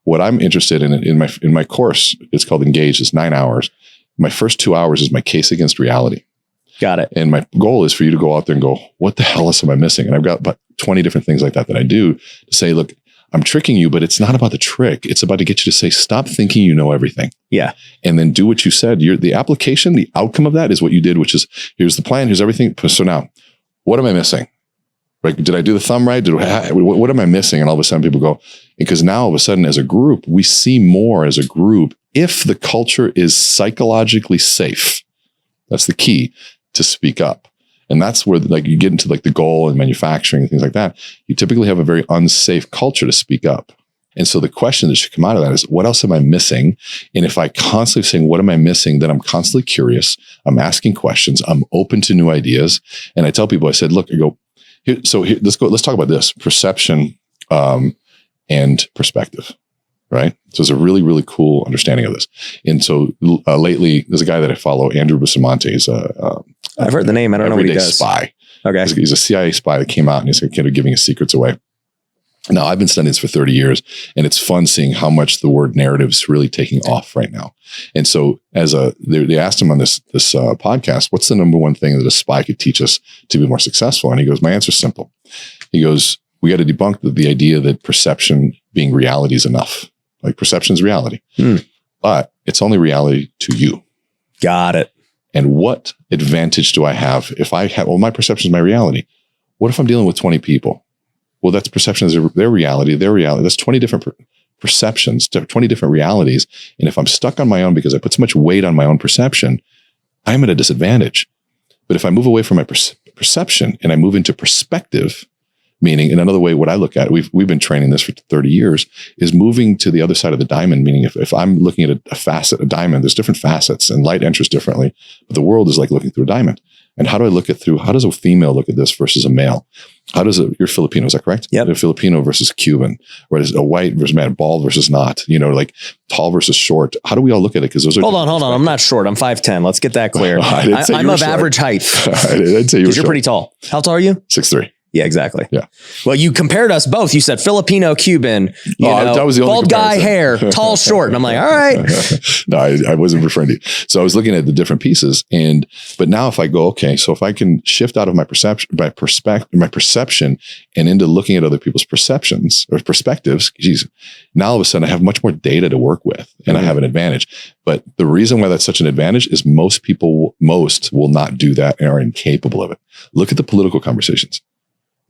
What I'm interested in my course, it's called Engage. It's 9 hours. My first 2 hours is my case against reality. Got it. And my goal is for you to go out there and go, what the hell else am I missing? And I've got about 20 different things like that I do to say, look, I'm tricking you, but it's not about the trick. It's about to get you to say, stop thinking you know everything. Yeah. And then do what you said. The application, the outcome of that is what you did, which is here's the plan, here's everything. So now, what am I missing? Right? Did I do the thumb right? What am I missing? And all of a sudden people go, because now all of a sudden as a group, we see more as a group if the culture is psychologically safe. That's the key to speak up. And that's where you get into the goal and manufacturing and things like that. You typically have a very unsafe culture to speak up. And so the question that should come out of that is, what else am I missing? And if I constantly saying, what am I missing? Then I'm constantly curious. I'm asking questions. I'm open to new ideas. And I tell people, I said, look, let's talk about this perception and perspective. Right. So it's a really, really cool understanding of this. And so lately, there's a guy that I follow, Andrew Bustamante. He's I've heard the name. I don't know what he does. Spy. Okay. He's a CIA spy that came out and he's kind of giving his secrets away. Now, I've been studying this for 30 years, and it's fun seeing how much the word narrative is really taking off right now. And so they asked him on this podcast, what's the number one thing that a spy could teach us to be more successful? And he goes, my answer's simple. He goes, we got to debunk the idea that perception being reality is enough. Perception is reality, but it's only reality to you. Got it. And what advantage do I have if my perception is my reality? What if I'm dealing with 20 people? Well, that's perception is their reality. That's 20 different perceptions, 20 different realities. And if I'm stuck on my own because I put so much weight on my own perception, I'm at a disadvantage. But if I move away from my perception and I move into perspective, meaning in another way, what I look at, we've been training this for 30 years, is moving to the other side of the diamond. Meaning if I'm looking at a facet, a diamond, there's different facets and light enters differently, but the world is like looking through a diamond. And how do I look at through, how does a female look at this versus a male? How does you're Filipino, is that correct? Yep. A Filipino versus Cuban, or is a white versus man, bald versus not, like tall versus short. How do we all look at it? Because those are Hold on. I'm not short. I'm 5'10". Let's get that clear. I'm of average height. I didn't say you were you're pretty tall. How tall are you? 6'3". Yeah, exactly. Yeah. Well, you compared us both. You said Filipino, Cuban, that was the only bald guy, hair, tall, short. And I'm like, all right. No, I wasn't referring to you. So I was looking at the different pieces. But now if I go, okay, so if I can shift out of my perception and into looking at other people's perceptions or perspectives, now all of a sudden I have much more data to work with and I have an advantage. But the reason why that's such an advantage is most will not do that and are incapable of it. Look at the political conversations.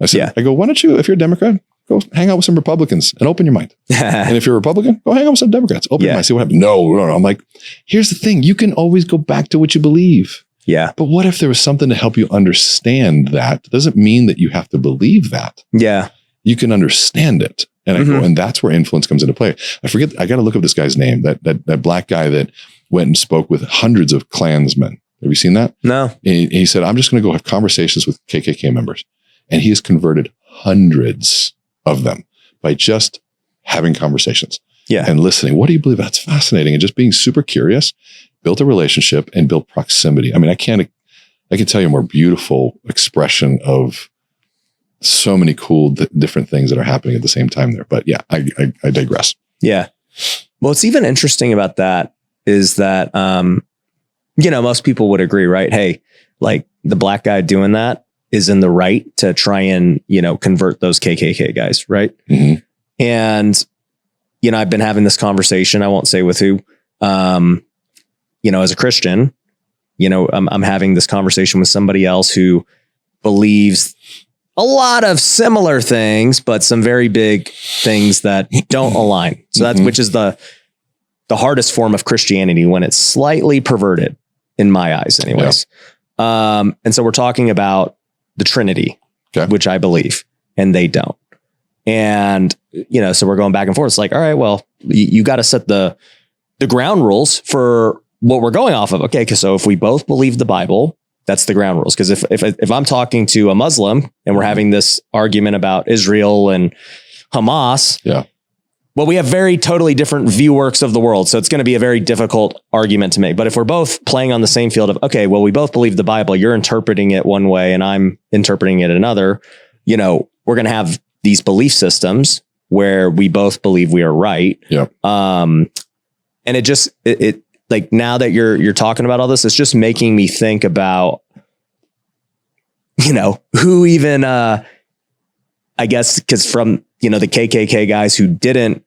I said, I go, why don't you, if you're a Democrat, go hang out with some Republicans and open your mind. And if you're a Republican, go hang out with some Democrats, open your mind, see what happens. No. I'm like, here's the thing. You can always go back to what you believe. Yeah. But what if there was something to help you understand that? It doesn't mean that you have to believe that. Yeah. You can understand it. And I go, and that's where influence comes into play. I got to look up this guy's name, that black guy that went and spoke with hundreds of Klansmen. Have you seen that? No. He said, I'm just going to go have conversations with KKK members. And he has converted hundreds of them by just having conversations and listening. What do you believe? That's fascinating. And just being super curious, built a relationship and built proximity. I mean, I can tell you a more beautiful expression of so many cool different things that are happening at the same time there. But yeah, I digress. Yeah. Well, what's even interesting about that is that, most people would agree, right? Hey, like the black guy doing that is in the right to try and, convert those KKK guys. Right. Mm-hmm. And, I've been having this conversation. I won't say with who, as a Christian, I'm having this conversation with somebody else who believes a lot of similar things, but some very big things that don't align. So that's, which is the hardest form of Christianity when it's slightly perverted in my eyes anyways. Yeah. And so we're talking about the Trinity, which I believe, and they don't. And, so we're going back and forth. It's like, all right, well, you got to set the ground rules for what we're going off of. Okay. So if we both believe the Bible, that's the ground rules. Because if I'm talking to a Muslim and we're having this argument about Israel and Hamas, well, we have very totally different view works of the world. So it's going to be a very difficult argument to make. But if we're both playing on the same field of, okay, well, we both believe the Bible, you're interpreting it one way and I'm interpreting it another, we're going to have these belief systems where we both believe we are right. Yep. And it just, it like now that you're talking about all this, it's just making me think about, who even, I guess, because from, the KKK guys who didn't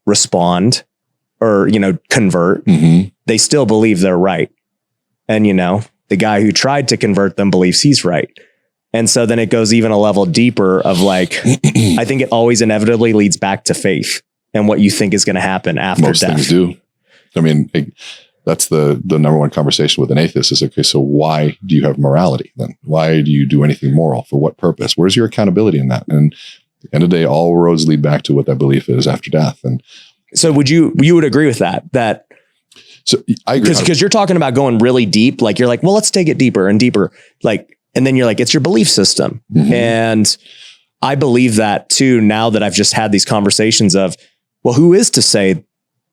respond or, convert, they still believe they're right. And, the guy who tried to convert them believes he's right. And so then it goes even a level deeper of like, I think it always inevitably leads back to faith and what you think is going to happen after Most death. Things do. I mean, that's the number one conversation with an atheist is, okay, so why do you have morality then? Why do you do anything moral? For what purpose? Where's your accountability in that? And at the end of the day, all roads lead back to what that belief is after death. And so you would agree with that? So I agree. Because you're talking about going really deep. Like you're like, well, let's take it deeper and deeper. Like, and then you're like, it's your belief system. And I believe that too, now that I've just had these conversations of, well, who is to say,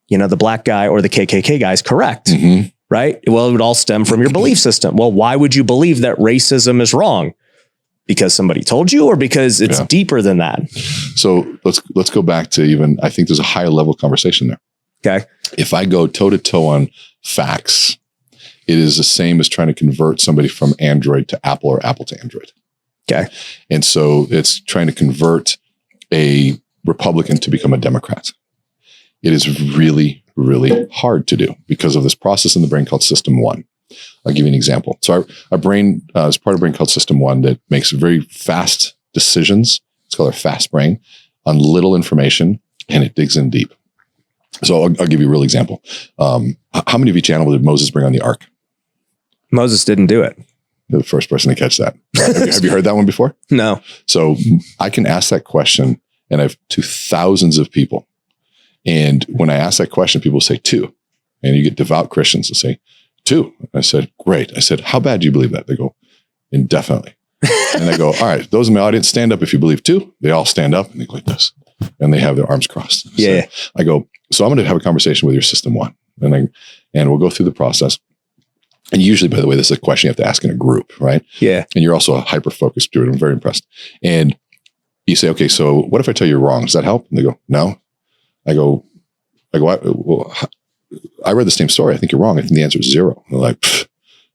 the black guy or the KKK guy is correct, right? Well, it would all stem from your belief system. Well, why would you believe that racism is wrong? Because somebody told you, or because it's deeper than that? So let's go back to even, I think there's a higher level conversation there. Okay. If I go toe to toe on facts, it is the same as trying to convert somebody from Android to Apple or Apple to Android. Okay. And so it's trying to convert a Republican to become a Democrat. It is really, really hard to do because of this process in the brain called System 1. I'll give you an example. So our brain is part of a brain called System 1 that makes very fast decisions. It's called our fast brain on little information, and it digs in deep. So I'll give you a real example. How many of each animal did Moses bring on the ark? Moses didn't do it. You're the first person to catch that. Have you heard that one before? No. So I can ask that question, and I've to thousands of people. And when I ask that question, people say 2. And you get devout Christians that say 2. I said, great. I said, how bad do you believe that? They go, indefinitely. And I go, all right, those in my audience, stand up if you believe 2. They all stand up and they go like this. And they have their arms crossed. Yeah. So I go, so I'm going to have a conversation with your system 1. And we'll go through the process. And usually, by the way, this is a question you have to ask in a group, right? Yeah. And you're also a hyper-focused dude. I'm very impressed. And you say, okay, so what if I tell you you're wrong? Does that help? And they go, no. I go, well, I read the same story. I think you're wrong. I think the answer is 0. And they're like,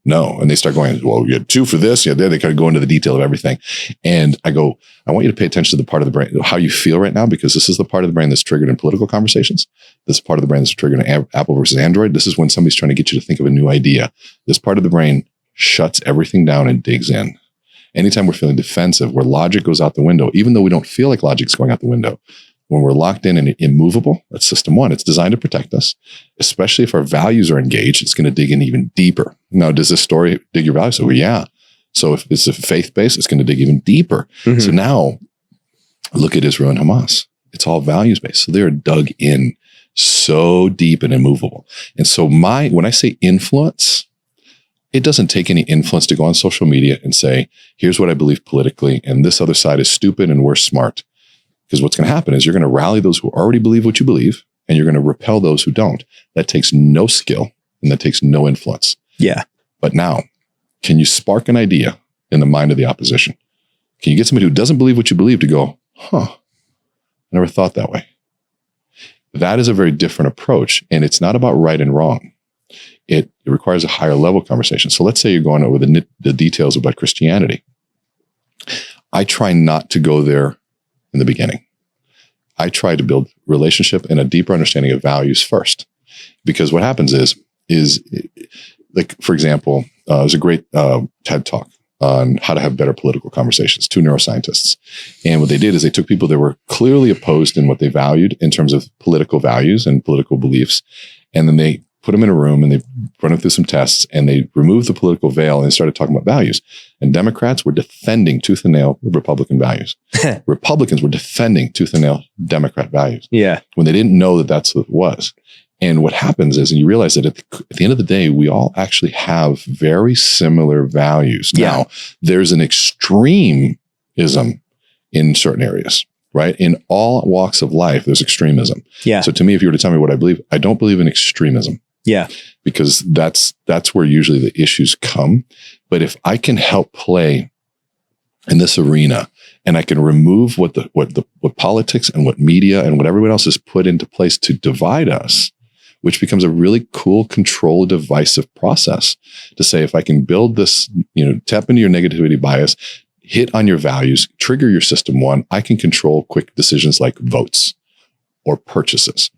no. And they start going, well, you had 2 for this. Yeah, they kind of go into the detail of everything. And I go, I want you to pay attention to the part of the brain, how you feel right now, because this is the part of the brain that's triggered in political conversations. This is part of the brain that's triggered in Apple versus Android. This is when somebody's trying to get you to think of a new idea. This part of the brain shuts everything down and digs in. Anytime we're feeling defensive, where logic goes out the window, even though we don't feel like logic's going out the window, when we're locked in and immovable, that's system 1. It's designed to protect us, especially if our values are engaged. It's going to dig in even deeper. Now, does this story dig your values? So, yeah. So if it's a faith-based, it's going to dig even deeper. Mm-hmm. So now, look at Israel and Hamas. It's all values-based. So they're dug in so deep and immovable. And so when I say influence, it doesn't take any influence to go on social media and say, here's what I believe politically, and this other side is stupid and we're smart. Because what's going to happen is you're going to rally those who already believe what you believe, and you're going to repel those who don't. That takes no skill, and that takes no influence. Yeah. But now, can you spark an idea in the mind of the opposition? Can you get somebody who doesn't believe what you believe to go, I never thought that way? That is a very different approach, and it's not about right and wrong. It requires a higher level conversation. So let's say you're going over the details about Christianity. I try not to go there in the beginning. I try to build relationship and a deeper understanding of values first. Because what happens is like, for example, there's a great TED Talk on how to have better political conversations, 2 neuroscientists. And what they did is they took people that were clearly opposed in what they valued in terms of political values and political beliefs. And then they put them in a room and they run them through some tests and they removed the political veil and they started talking about values. And Democrats were defending tooth and nail Republican values. Republicans were defending tooth and nail Democrat values. Yeah. When they didn't know that that's what it was. And what happens is, and you realize that at the end of the day, we all actually have very similar values. Yeah. Now, there's an extremism in certain areas, right? In all walks of life, there's extremism. Yeah. So to me, if you were to tell me what I believe, I don't believe in extremism. Yeah. Because that's where usually the issues come. But if I can help play in this arena and I can remove what politics and what media and what everyone else has put into place to divide us, which becomes a really cool, control divisive process to say, if I can build this, tap into your negativity bias, hit on your values, trigger your system 1, I can control quick decisions like votes or purchases.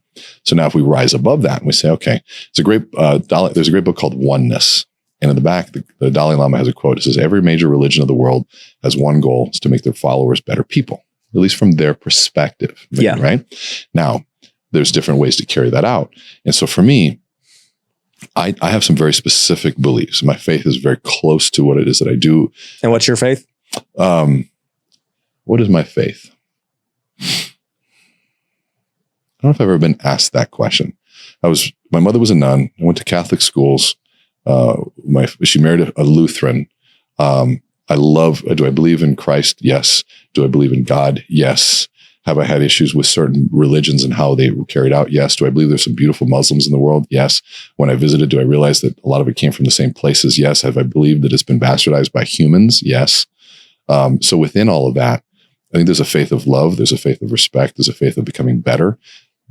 So now if we rise above that and we say, okay, it's a great, there's a great book called Oneness. And in the back, the Dalai Lama has a quote. It says, every major religion of the world has one goal, is to make their followers better people, at least from their perspective. Yeah. Right? Now, there's different ways to carry that out. And so for me, I have some very specific beliefs. My faith is very close to what it is that I do. And what's your faith? What is my faith? I don't know if I've ever been asked that question. My mother was a nun. I went to Catholic schools. She married a Lutheran. Do I believe in Christ? Yes. Do I believe in God? Yes. Have I had issues with certain religions and how they were carried out? Yes. Do I believe there's some beautiful Muslims in the world? Yes. When I visited, do I realize that a lot of it came from the same places? Yes. Have I believed that it's been bastardized by humans? Yes. So within all of that, I think there's a faith of love. There's a faith of respect. There's a faith of becoming better.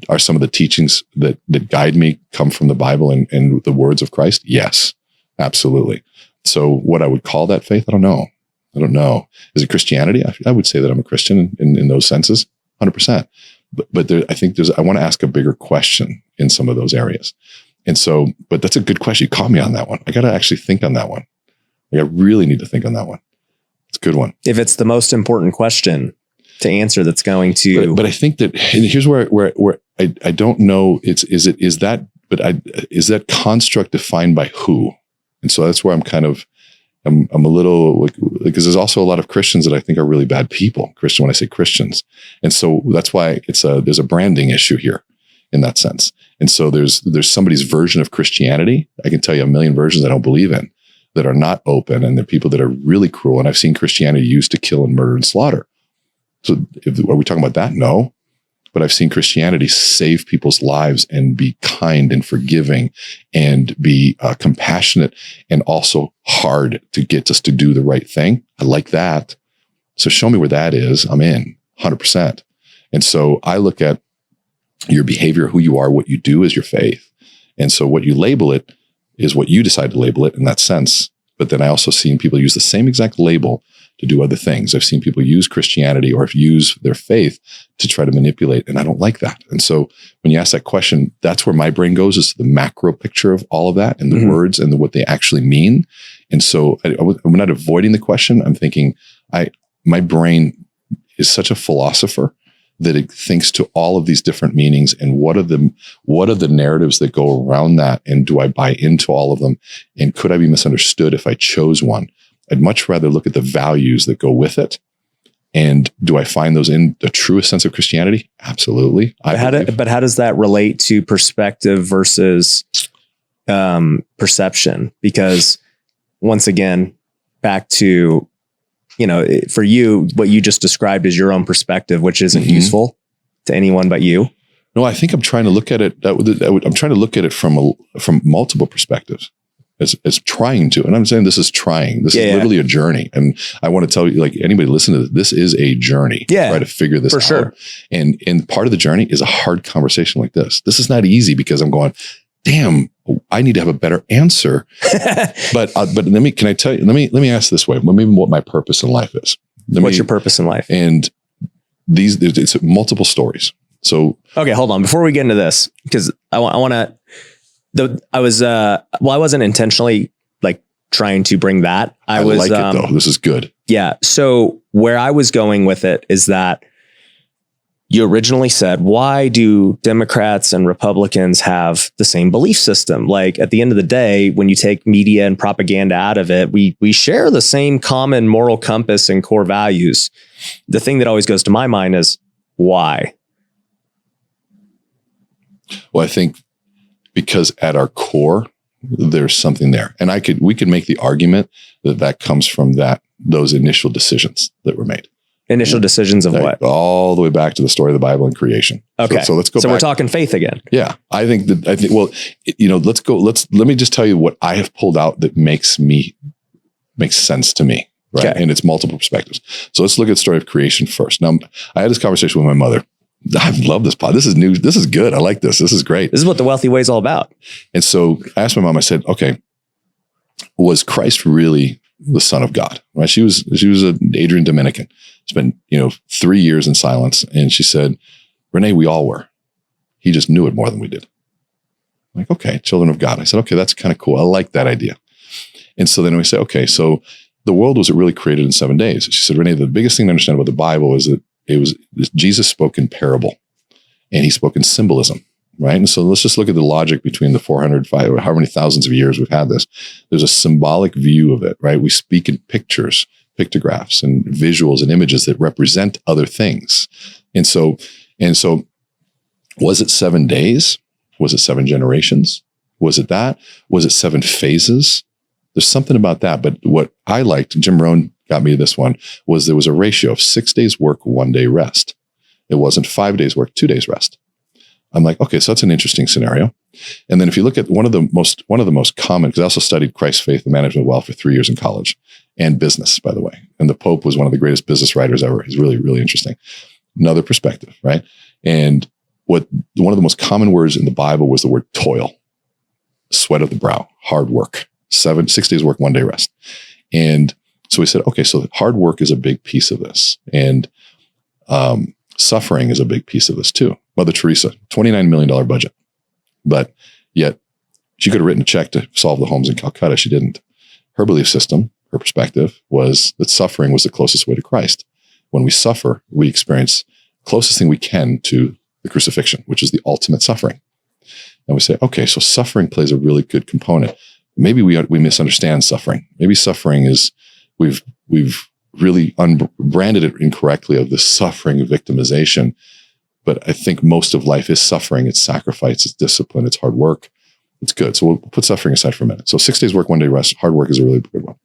Are some of the teachings that guide me come from the Bible and the words of Christ? Yes, absolutely. So what I would call that faith, I don't know. Is it Christianity? I would say that I'm a Christian in those senses, 100%. But I want to ask a bigger question in some of those areas. And so, but that's a good question. You caught me on that one. I got to actually think on that one. I really need to think on that one. It's a good one. If it's the most important question to answer, that's going to. But I think that, and here's where I don't know. Is that construct defined by who? And so that's where I'm kind of I'm a little like, because there's also a lot of Christians that I think are really bad people. Christian, when I say Christians. And so that's why there's a branding issue here in that sense. And so there's somebody's version of Christianity. I can tell you a million versions I don't believe in that are not open. And they're people that are really cruel. And I've seen Christianity used to kill and murder and slaughter. So are we talking about that? No. But I've seen Christianity save people's lives and be kind and forgiving and be compassionate and also hard to get us to do the right thing. I like that. So show me where that is. I'm in 100%. And so I look at your behavior, who you are, what you do is your faith. And so what you label it is what you decide to label it in that sense. But then I also seen people use the same exact label to do other things. I've seen people use Christianity or use their faith to try to manipulate, and I don't like that. And so when you ask that question, that's where my brain goes, is to the macro picture of all of that and the words and what they actually mean. And so I'm not avoiding the question. I'm thinking my brain is such a philosopher that it thinks to all of these different meanings and what are the narratives that go around that, and do I buy into all of them, and could I be misunderstood if I chose one? I'd much rather look at the values that go with it. And do I find those in the truest sense of Christianity? Absolutely. But how does that relate to perspective versus perception? Because once again, back to, for you, what you just described is your own perspective, which isn't useful to anyone but you. No, I think I'm trying to look at it. I'm trying to look at it from multiple perspectives. As trying to, and I'm saying this is trying. This is literally a journey, and I want to tell you, like anybody listening to this is a journey. Try to figure this out. Sure. And part of the journey is a hard conversation like this. This is not easy because I'm going, damn, I need to have a better answer. but let me ask this way. Well, maybe what my purpose in life is. What's your purpose in life? And it's multiple stories. So okay, hold on before we get into this, because I want to. I wasn't intentionally like trying to bring that. I was like it though. This is good. Yeah. So where I was going with it is that you originally said, why do Democrats and Republicans have the same belief system? Like at the end of the day, when you take media and propaganda out of it, we share the same common moral compass and core values. The thing that always goes to my mind is why? Well, I think because at our core, there's something there. And we could make the argument that comes from those initial decisions that were made. Initial decisions of what? All the way back to the story of the Bible and creation. Okay. So let's go back. So we're talking faith again. Yeah. Let me just tell you what I have pulled out that makes sense to me. Right. Okay. And it's multiple perspectives. So let's look at the story of creation first. Now, I had this conversation with my mother. I love this pod. This is new. This is good. I like this. This is great. This is what the wealthy way is all about. And so I asked my mom, I said, okay, was Christ really the Son of God? Right? She was an Adrian Dominican. Spent, 3 years in silence. And she said, Rene, we all were. He just knew it more than we did. I'm like, okay, children of God. I said, okay, that's kind of cool. I like that idea. And so then we say, okay, so the world was really created in 7 days. She said, Rene, the biggest thing to understand about the Bible is that Jesus spoke in parable and he spoke in symbolism, right? And so let's just look at the logic between the 400, 500, or how many thousands of years we've had this. There's a symbolic view of it, right? We speak in pictures, pictographs, and visuals and images that represent other things. And so was it 7 days? Was it 7 generations? Was it that? Was it 7 phases? There's something about that. But what I liked, Jim Rohn got me to this one, was there was a ratio of 6 days work, 1 day rest. It wasn't 5 days work, 2 days rest. I'm like, okay, so that's an interesting scenario. And then if you look at one of the most common, because I also studied Christ's faith and management well for 3 years in college, and business, by the way. And the Pope was one of the greatest business writers ever. He's really, really interesting. Another perspective, right? And one of the most common words in the Bible was the word toil, sweat of the brow, hard work, 6 days work, 1 day rest. And so we said, okay, so hard work is a big piece of this. And suffering is a big piece of this too. Mother Teresa, $29 million budget. But yet she could have written a check to solve the homes in Calcutta. She didn't. Her belief system, her perspective was that suffering was the closest way to Christ. When we suffer, we experience the closest thing we can to the crucifixion, which is the ultimate suffering. And we say, okay, so suffering plays a really good component. maybe we misunderstand suffering. Maybe suffering is, we've really branded it incorrectly of the suffering of victimization. But I think most of life is suffering. It's sacrifice, it's discipline, it's hard work. It's good. So we'll put suffering aside for a minute. So 6 days work, 1 day rest. Hard work is a really good one.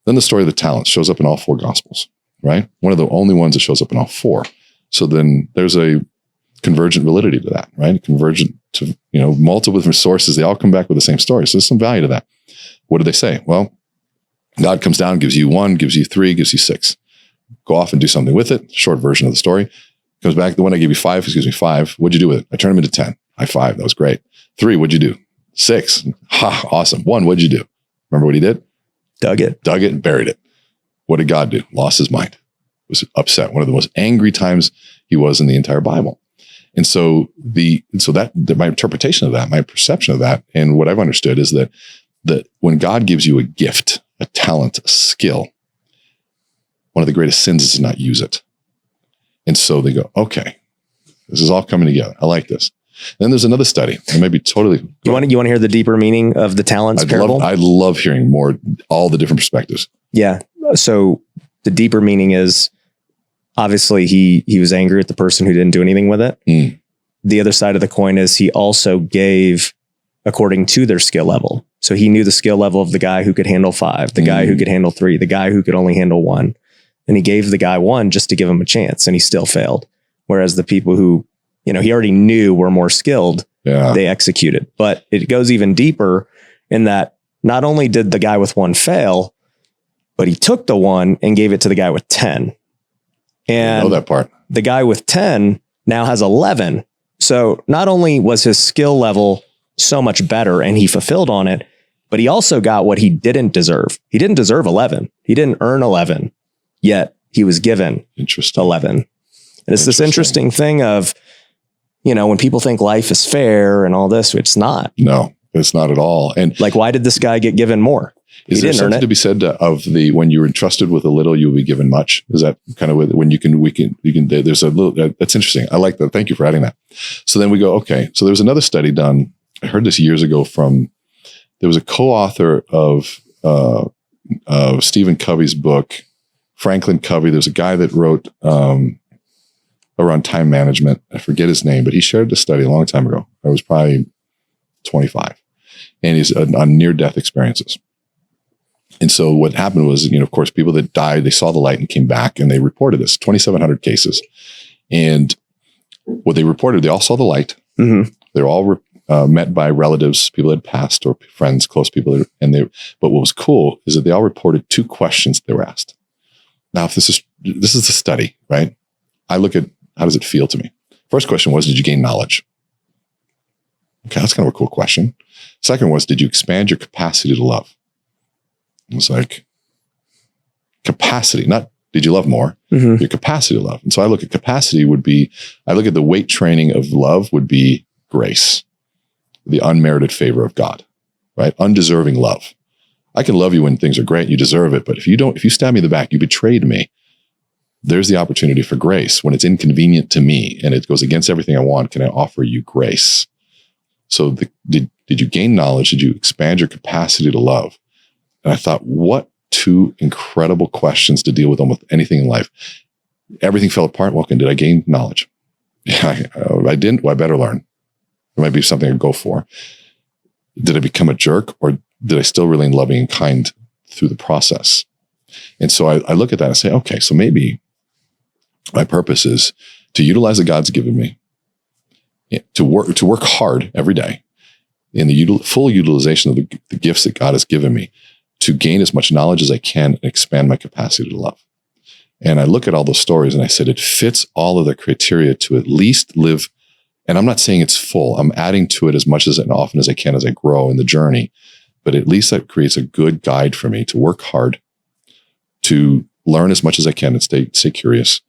Then the story of the talents shows up in all 4 gospels, right? One of the only ones that shows up in all 4. So then there's a convergent validity to that, right? Convergent to, multiple different sources. They all come back with the same story. So there's some value to that. What do they say? Well, God comes down, gives you 1, gives you 3, gives you 6. Go off and do something with it. Short version of the story. Comes back, the one I gave you 5, he gives me 5. What'd you do with it? I turned him into 10. High 5. That was great. 3, what'd you do? 6. Ha, awesome. 1, what'd you do? Remember what he did? Dug it and buried it. What did God do? Lost his mind. Was upset. One of the most angry times he was in the entire Bible. And so my interpretation of that, my perception of that, and what I've understood is that when God gives you a gift, a talent, a skill, one of the greatest sins is to not use it. And so they go, okay, this is all coming together. I like this. Then there's another study. It may be totally. You want to hear the deeper meaning of the talents parable? I love hearing more, all the different perspectives. Yeah. So the deeper meaning is, obviously he was angry at the person who didn't do anything with it. Mm. The other side of the coin is he also gave according to their skill level. So he knew the skill level of the guy who could handle 5, the guy who could handle 3, the guy who could only handle 1. And he gave the guy 1 just to give him a chance, and he still failed. Whereas the people who, he already knew were more skilled, they executed. But it goes even deeper in that not only did the guy with 1 fail, but he took the 1 and gave it to the guy with 10. And I know that part. The guy with 10 now has 11. So not only was his skill level so much better and he fulfilled on it, but he also got what he didn't deserve. He didn't deserve 11. He didn't earn 11, yet he was given 11. And it's this interesting thing of, when people think life is fair and all this, it's not. No, it's not at all. And like, why did this guy get given more? Is there something to be said of when you're entrusted with a little, you'll be given much? Is that kind of when you can, there's a little, that's interesting. I like that. Thank you for adding that. So then we go, okay. So there was another study done. I heard this years ago there was a co-author of Stephen Covey's book, Franklin Covey. There's a guy that wrote around time management. I forget his name, but he shared this study a long time ago. I was probably 25, and he's on near-death experiences. And so what happened was, of course, people that died, they saw the light and came back, and they reported this, 2,700 cases. And what they reported, they all saw the light. Mm-hmm. They're all met by relatives, people that had passed, or friends, close people. But what was cool is that they all reported 2 questions they were asked. Now, if this is the study, right? I look at, how does it feel to me? First question was, did you gain knowledge? Okay, that's kind of a cool question. Second was, did you expand your capacity to love? It was like capacity, not did you love more, your capacity to love. And so I look at capacity I look at the weight training of love would be grace, the unmerited favor of God, right? Undeserving love. I can love you when things are great, you deserve it. But if you stab me in the back, you betrayed me. There's the opportunity for grace. When it's inconvenient to me and it goes against everything I want, can I offer you grace? So did you gain knowledge? Did you expand your capacity to love? And I thought, what 2 incredible questions to deal with almost anything in life. Everything fell apart. Well, did I gain knowledge? Yeah, I didn't. Well, I better learn. It might be something I'd go for. Did I become a jerk, or did I still remain loving and kind through the process? And so I look at that and say, okay, so maybe my purpose is to utilize the God's given me, to work hard every day in the full utilization of the gifts that God has given me, to gain as much knowledge as I can and expand my capacity to love. And I look at all those stories and I said, it fits all of the criteria to at least live. And I'm not saying it's full. I'm adding to it as much as and often as I can as I grow in the journey. But at least that creates a good guide for me to work hard, to learn as much as I can and stay curious,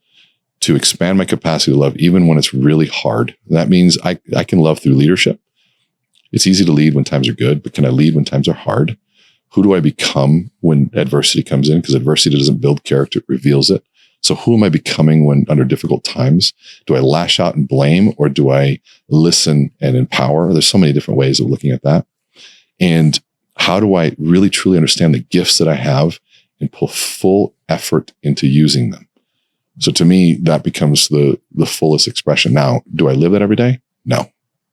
to expand my capacity to love even when it's really hard. That means I can love through leadership. It's easy to lead when times are good, but can I lead when times are hard? Who do I become when adversity comes in? Because adversity doesn't build character, it reveals it. So who am I becoming when under difficult times? Do I lash out and blame, or do I listen and empower? There's so many different ways of looking at that. And how do I really truly understand the gifts that I have and pull full effort into using them? So to me, that becomes the fullest expression. Now, do I live that every day? No.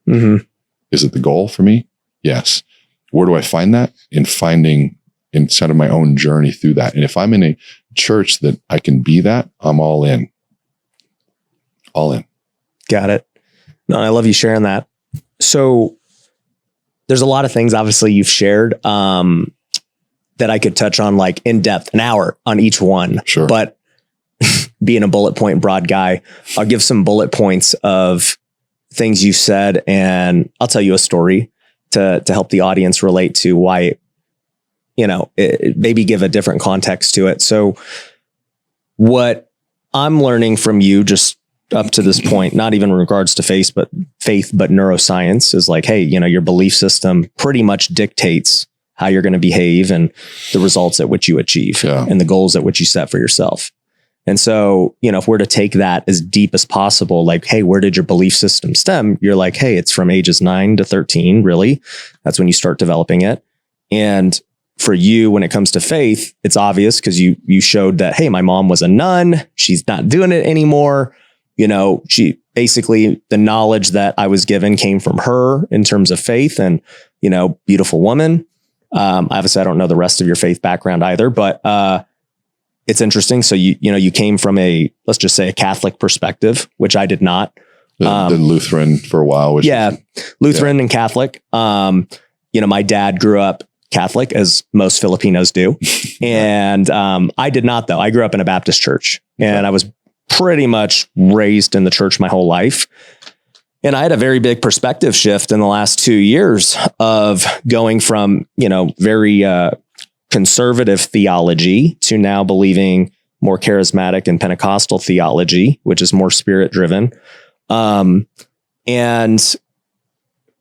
Mm-hmm. Is it the goal for me? Yes. Where do I find that? In finding inside of my own journey through that. And if I'm in a church that I can be that, I'm all in. All in. Got it. No, I love you sharing that. So there's a lot of things obviously you've shared that I could touch on like in depth, an hour on each one. Sure. But being a bullet point broad guy, I'll give some bullet points of things you said, and I'll tell you a story to help the audience relate to why, maybe give a different context to it. So what I'm learning from you just up to this point, not even in regards to faith, but neuroscience is like, hey, your belief system pretty much dictates how you're going to behave and the results at which you achieve and the goals at which you set for yourself. And so, if we're to take that as deep as possible, like, hey, where did your belief system stem? You're like, hey, it's from ages 9 to 13, really. That's when you start developing it. And for you, when it comes to faith, it's obvious because you showed that, hey, my mom was a nun. She's not doing it anymore. She basically, the knowledge that I was given came from her in terms of faith and, beautiful woman. Obviously, I don't know the rest of your faith background either, but it's interesting. So you came from let's just say a Catholic perspective, which I did not. The Lutheran for a while. Lutheran and Catholic. My dad grew up Catholic, as most Filipinos do. And I did not, though. I grew up in a Baptist church, and I was pretty much raised in the church my whole life. And I had a very big perspective shift in the last 2 years of going from, very conservative theology to now believing more charismatic and Pentecostal theology, which is more spirit driven. And,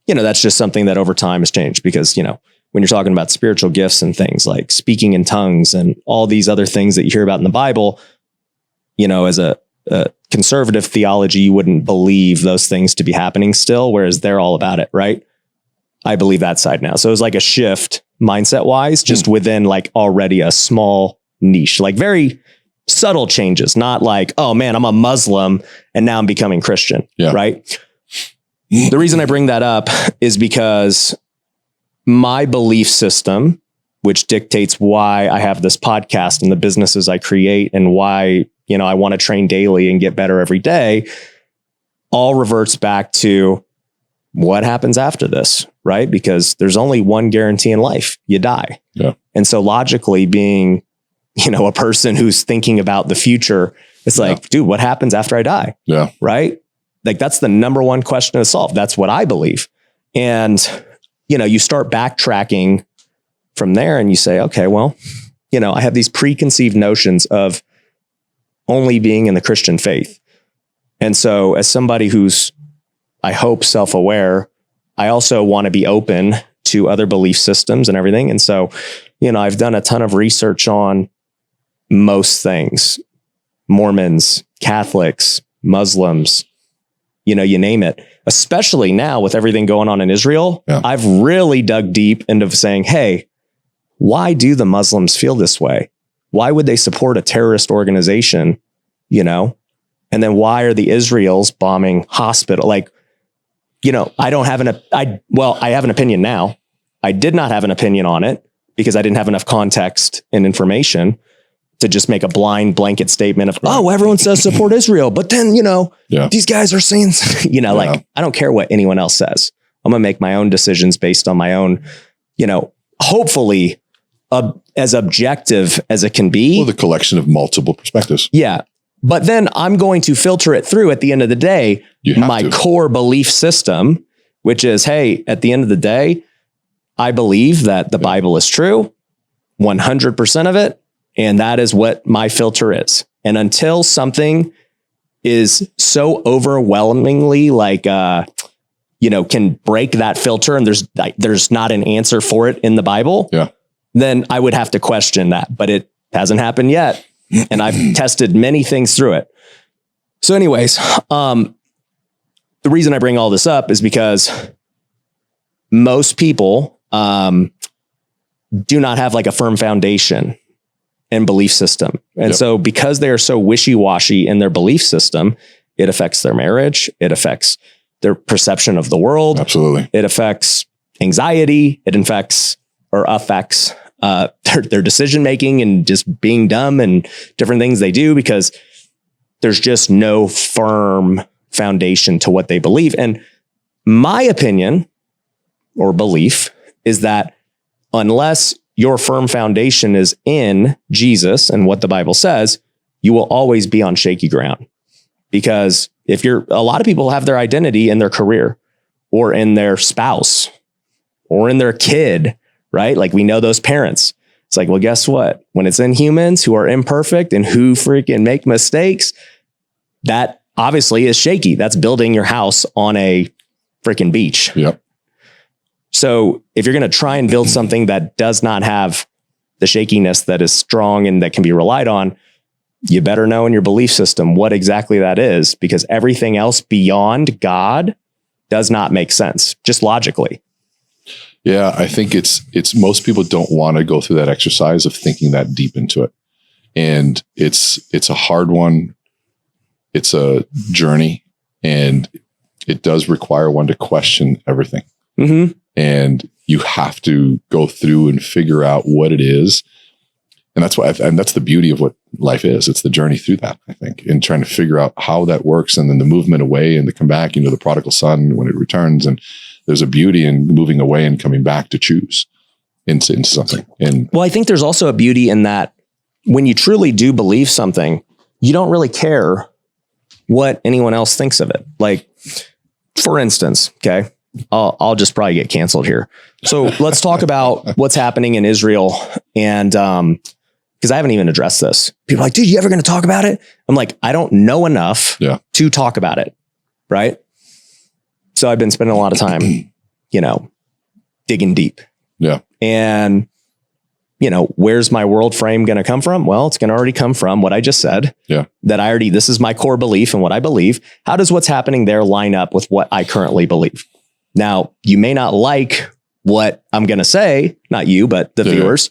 that's just something that over time has changed because, when you're talking about spiritual gifts and things like speaking in tongues and all these other things that you hear about in the Bible, as a conservative theology, you wouldn't believe those things to be happening still, whereas they're all about it, right? I believe that side now. So it was like a shift mindset wise, just within like already a small niche, like very subtle changes, not like, oh man, I'm a Muslim and now I'm becoming Christian, right? The reason I bring that up is because my belief system, which dictates why I have this podcast and the businesses I create and why, I want to train daily and get better every day, all reverts back to what happens after this, right? Because there's only one guarantee in life, you die. Yeah. And so logically being, a person who's thinking about the future, it's like, dude, what happens after I die? Yeah. Right? Like that's the number one question to solve. That's what I believe. And, you start backtracking from there and you say, okay, well, I have these preconceived notions of only being in the Christian faith. And so as somebody who's, I hope, self-aware, I also want to be open to other belief systems and everything. And so, I've done a ton of research on most things, Mormons, Catholics, Muslims, you name it, especially now with everything going on in Israel. Yeah. I've really dug deep into saying, hey, why do the Muslims feel this way? Why would they support a terrorist organization? And then why are the Israelis bombing hospital? Like, I don't have I have an opinion now. I did not have an opinion on it because I didn't have enough context and information to just make a blind blanket statement of, oh, everyone says support Israel, but then, these guys are saying, like, I don't care what anyone else says. I'm going to make my own decisions based on my own, hopefully as objective as it can be. Well, the collection of multiple perspectives. Yeah. But then I'm going to filter it through at the end of the day, my core belief system, which is, hey, at the end of the day, I believe that the Bible is true, 100% of it. And that is what my filter is. And until something is so overwhelmingly can break that filter and there's not an answer for it in the Bible, then I would have to question that. But it hasn't happened yet. And I've tested many things through it. So anyways, the reason I bring all this up is because most people do not have like a firm foundation and belief system. And Yep. so because they are so wishy-washy in their belief system, it affects their marriage. It affects their perception of the world. Absolutely. It affects anxiety. It affects their decision-making and just being dumb and different things they do because there's just no firm foundation to what they believe. And my opinion or belief is that unless your firm foundation is in Jesus and what the Bible says, you will always be on shaky ground. Because a lot of people have their identity in their career or in their spouse or in their kid, right? Like we know those parents. It's like, well, guess what? When it's in humans who are imperfect and who freaking make mistakes, that obviously is shaky. That's building your house on a freaking beach. Yep. So if you're going to try and build something that does not have the shakiness that is strong and that can be relied on, you better know in your belief system what exactly that is, because everything else beyond God does not make sense, just logically. Yeah, I think it's most people don't want to go through that exercise of thinking that deep into it. And it's a hard one. It's a journey, and it does require one to question everything. Mm-hmm. And you have to go through and figure out what it is. And that's that's the beauty of what life is. It's the journey through that, I think, and trying to figure out how that works. And then the movement away and the come back, the prodigal son when it returns. And there's a beauty in moving away and coming back to choose into something. And well, I think there's also a beauty in that when you truly do believe something, you don't really care what anyone else thinks of it. Like, for instance, okay, I'll just probably get canceled here. So let's talk about what's happening in Israel. And because I haven't even addressed this. People are like, dude, you ever going to talk about it? I'm like, I don't know enough to talk about it. Right. So I've been spending a lot of time, digging deep. Yeah. And, where's my world frame going to come from? Well, it's going to already come from what I just said. Yeah. This is my core belief and what I believe. How does what's happening there line up with what I currently believe? Now, you may not like what I'm going to say, not you, but the viewers.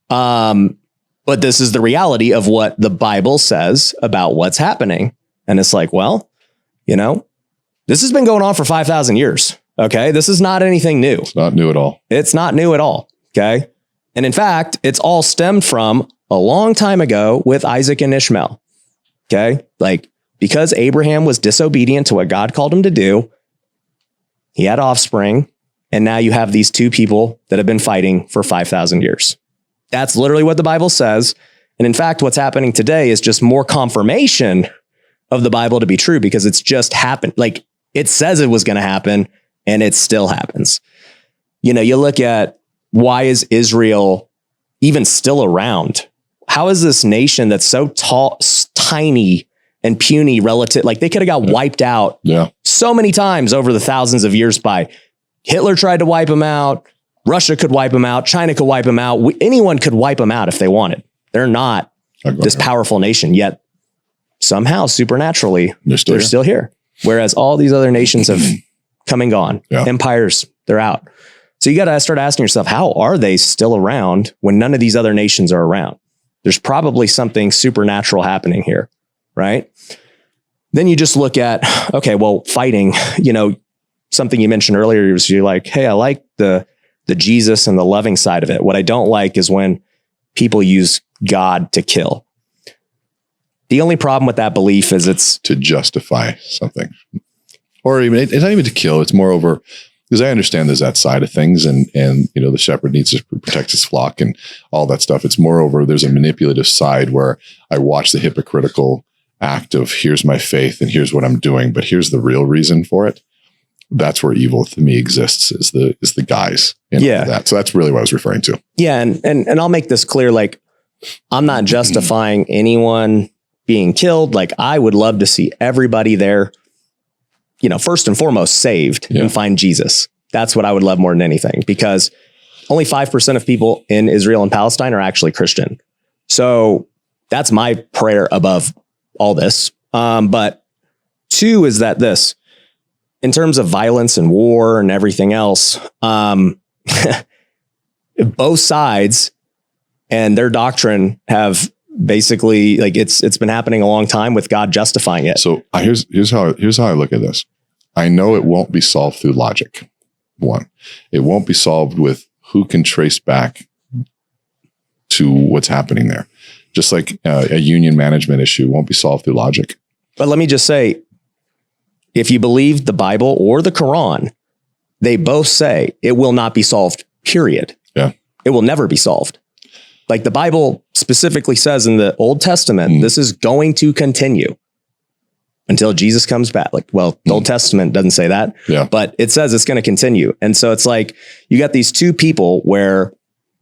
But this is the reality of what the Bible says about what's happening. And it's like, well, this has been going on for 5,000 years. Okay. This is not anything new. It's not new at all. It's not new at all. Okay. And in fact, it's all stemmed from a long time ago with Isaac and Ishmael. Okay. Like, because Abraham was disobedient to what God called him to do, he had offspring. And now you have these two people that have been fighting for 5,000 years. That's literally what the Bible says. And in fact, what's happening today is just more confirmation of the Bible to be true, because it's just happened. Like, it says it was going to happen and it still happens. You look at, why is Israel even still around? How is this nation that's so tall, tiny and puny relative? Like, they could have got wiped out so many times over the thousands of years by Hitler tried to wipe them out. Russia could wipe them out. China could wipe them out. Anyone could wipe them out if they wanted. They're not this powerful nation, yet somehow supernaturally they're still here. Whereas all these other nations have come and gone. Empires, they're out. So you got to start asking yourself, how are they still around when none of these other nations are around? There's probably something supernatural happening here, right? Then you just look at, okay, well, fighting, something you mentioned earlier was you're like, hey, I like the Jesus and the loving side of it. What I don't like is when people use God to kill. The only problem with that belief is it's to justify something, or even it's not even to kill. It's more over, because I understand there's that side of things, and the shepherd needs to protect his flock and all that stuff. It's more over, there's a manipulative side where I watch the hypocritical act of, here's my faith and here's what I'm doing, but here's the real reason for it. That's where evil to me exists, is the guys. That. So that's really what I was referring to. Yeah. And I'll make this clear. Like, I'm not justifying anyone being killed. Like, I would love to see everybody there, first and foremost, saved and find Jesus. That's what I would love more than anything, because only 5% of people in Israel and Palestine are actually Christian. So that's my prayer above all this. But two is that in terms of violence and war and everything else, both sides and their doctrine have basically, like, it's been happening a long time with God justifying it. So here's how I look at this. I know it won't be solved through logic. One, it won't be solved with who can trace back to what's happening there. Just like a union management issue won't be solved through logic. But let me just say, if you believe the Bible or the Quran, they both say it will not be solved, period. Yeah. It will never be solved. Like the Bible specifically says in the Old Testament, this is going to continue until Jesus comes back. Like, well, the Old Testament doesn't say that, but it says it's going to continue. And so it's like, you got these two people where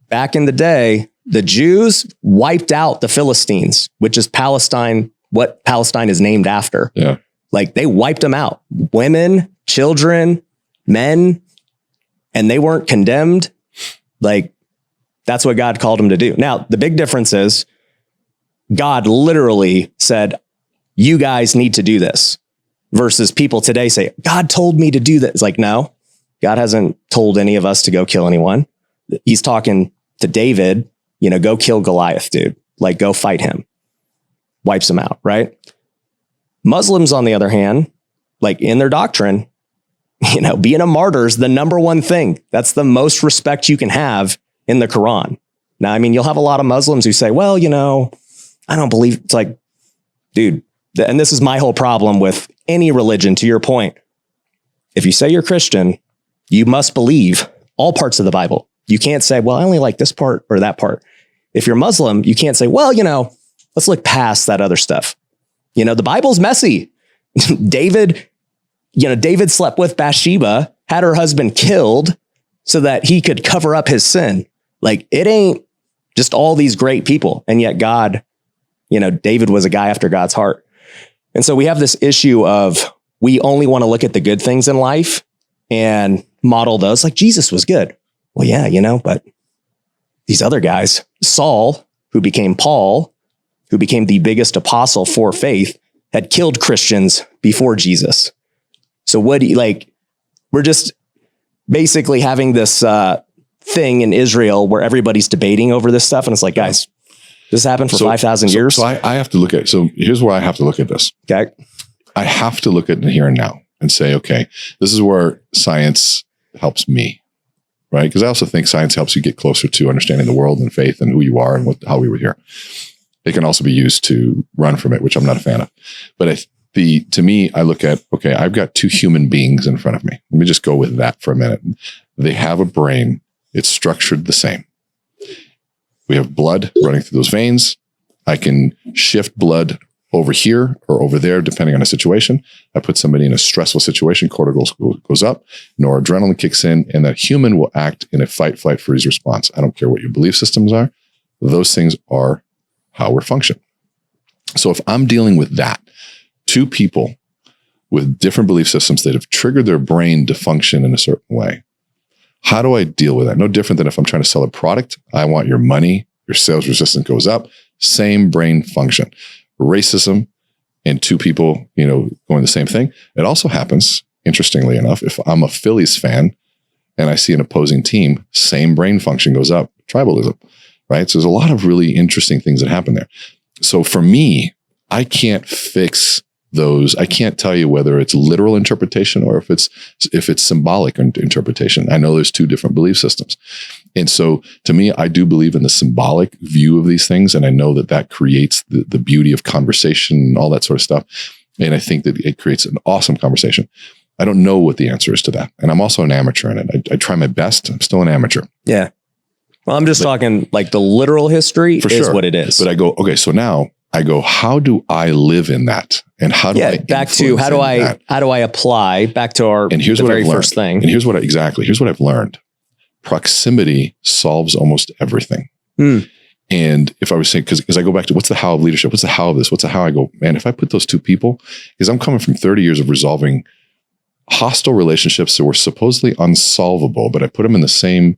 back in the day, the Jews wiped out the Philistines, which is Palestine, what Palestine is named after. Yeah. Like they wiped them out, women, children, men, and they weren't condemned. Like that's what God called them to do. Now, the big difference is God literally said, you guys need to do this, versus people today say, God told me to do that. It's like, no, God hasn't told any of us to go kill anyone. He's talking to David, go kill Goliath, dude. Like, go fight him. Wipes him out, right? Muslims, on the other hand, like in their doctrine, being a martyr is the number one thing. That's the most respect you can have in the Quran. Now, I mean, you'll have a lot of Muslims who say, well, I don't believe. It's like, dude, and this is my whole problem with any religion, to your point. If you say you're Christian, you must believe all parts of the Bible. You can't say, well, I only like this part or that part. If you're Muslim, you can't say, well, let's look past that other stuff. The Bible's messy. David slept with Bathsheba, had her husband killed so that he could cover up his sin. Like, it ain't just all these great people. And yet God, David was a guy after God's heart. And so we have this issue of, we only want to look at the good things in life and model those. Like, Jesus was good. Well, yeah, but these other guys, Saul, who became Paul, who became the biggest apostle for faith, had killed Christians before Jesus. So we're just basically having this thing in Israel where everybody's debating over this stuff. And it's like, guys, this happened for 5,000 years. So I have to look at, so here's where I have to look at this. Okay. I have to look at the here and now and say, okay, this is where science helps me, right? Because I also think science helps you get closer to understanding the world and faith and who you are and how we were here. It can also be used to run from it, which I'm not a fan of. But to me, I look at, okay, I've got two human beings in front of me. Let me just go with that for a minute. They have a brain. It's structured the same. We have blood running through those veins. I can shift blood over here or over there, depending on the situation. I put somebody in a stressful situation, cortisol goes up, noradrenaline kicks in, and that human will act in a fight, flight, freeze response. I don't care what your belief systems are. Those things are how we're functioning. So if I'm dealing with that, two people with different belief systems that have triggered their brain to function in a certain way, how do I deal with that? No different than if I'm trying to sell a product. I want your money, your sales resistance goes up, same brain function. Racism and two people, going the same thing. It also happens, interestingly enough, if I'm a Phillies fan and I see an opposing team, same brain function goes up, tribalism, right? So there's a lot of really interesting things that happen there. So for me, I can't fix those. I can't tell you whether it's literal interpretation or if it's symbolic interpretation. I know there's two different belief systems. And so to me, I do believe in the symbolic view of these things. And I know that creates the beauty of conversation and all that sort of stuff. And I think that it creates an awesome conversation. I don't know what the answer is to that. And I'm also an amateur in it. I try my best. I'm still an amateur. Yeah. Well, I'm just talking like the literal history is what it is. But I go, okay, so now I go, how do I live in that? And how do I back to how do I apply back to our very first thing? And here's what I've learned. Proximity solves almost everything. And if I was saying, because I go back to what's the how of leadership? What's the how of this? What's the how? I go, man, if I put those two people, because I'm coming from 30 years of resolving hostile relationships that were supposedly unsolvable, but I put them in the same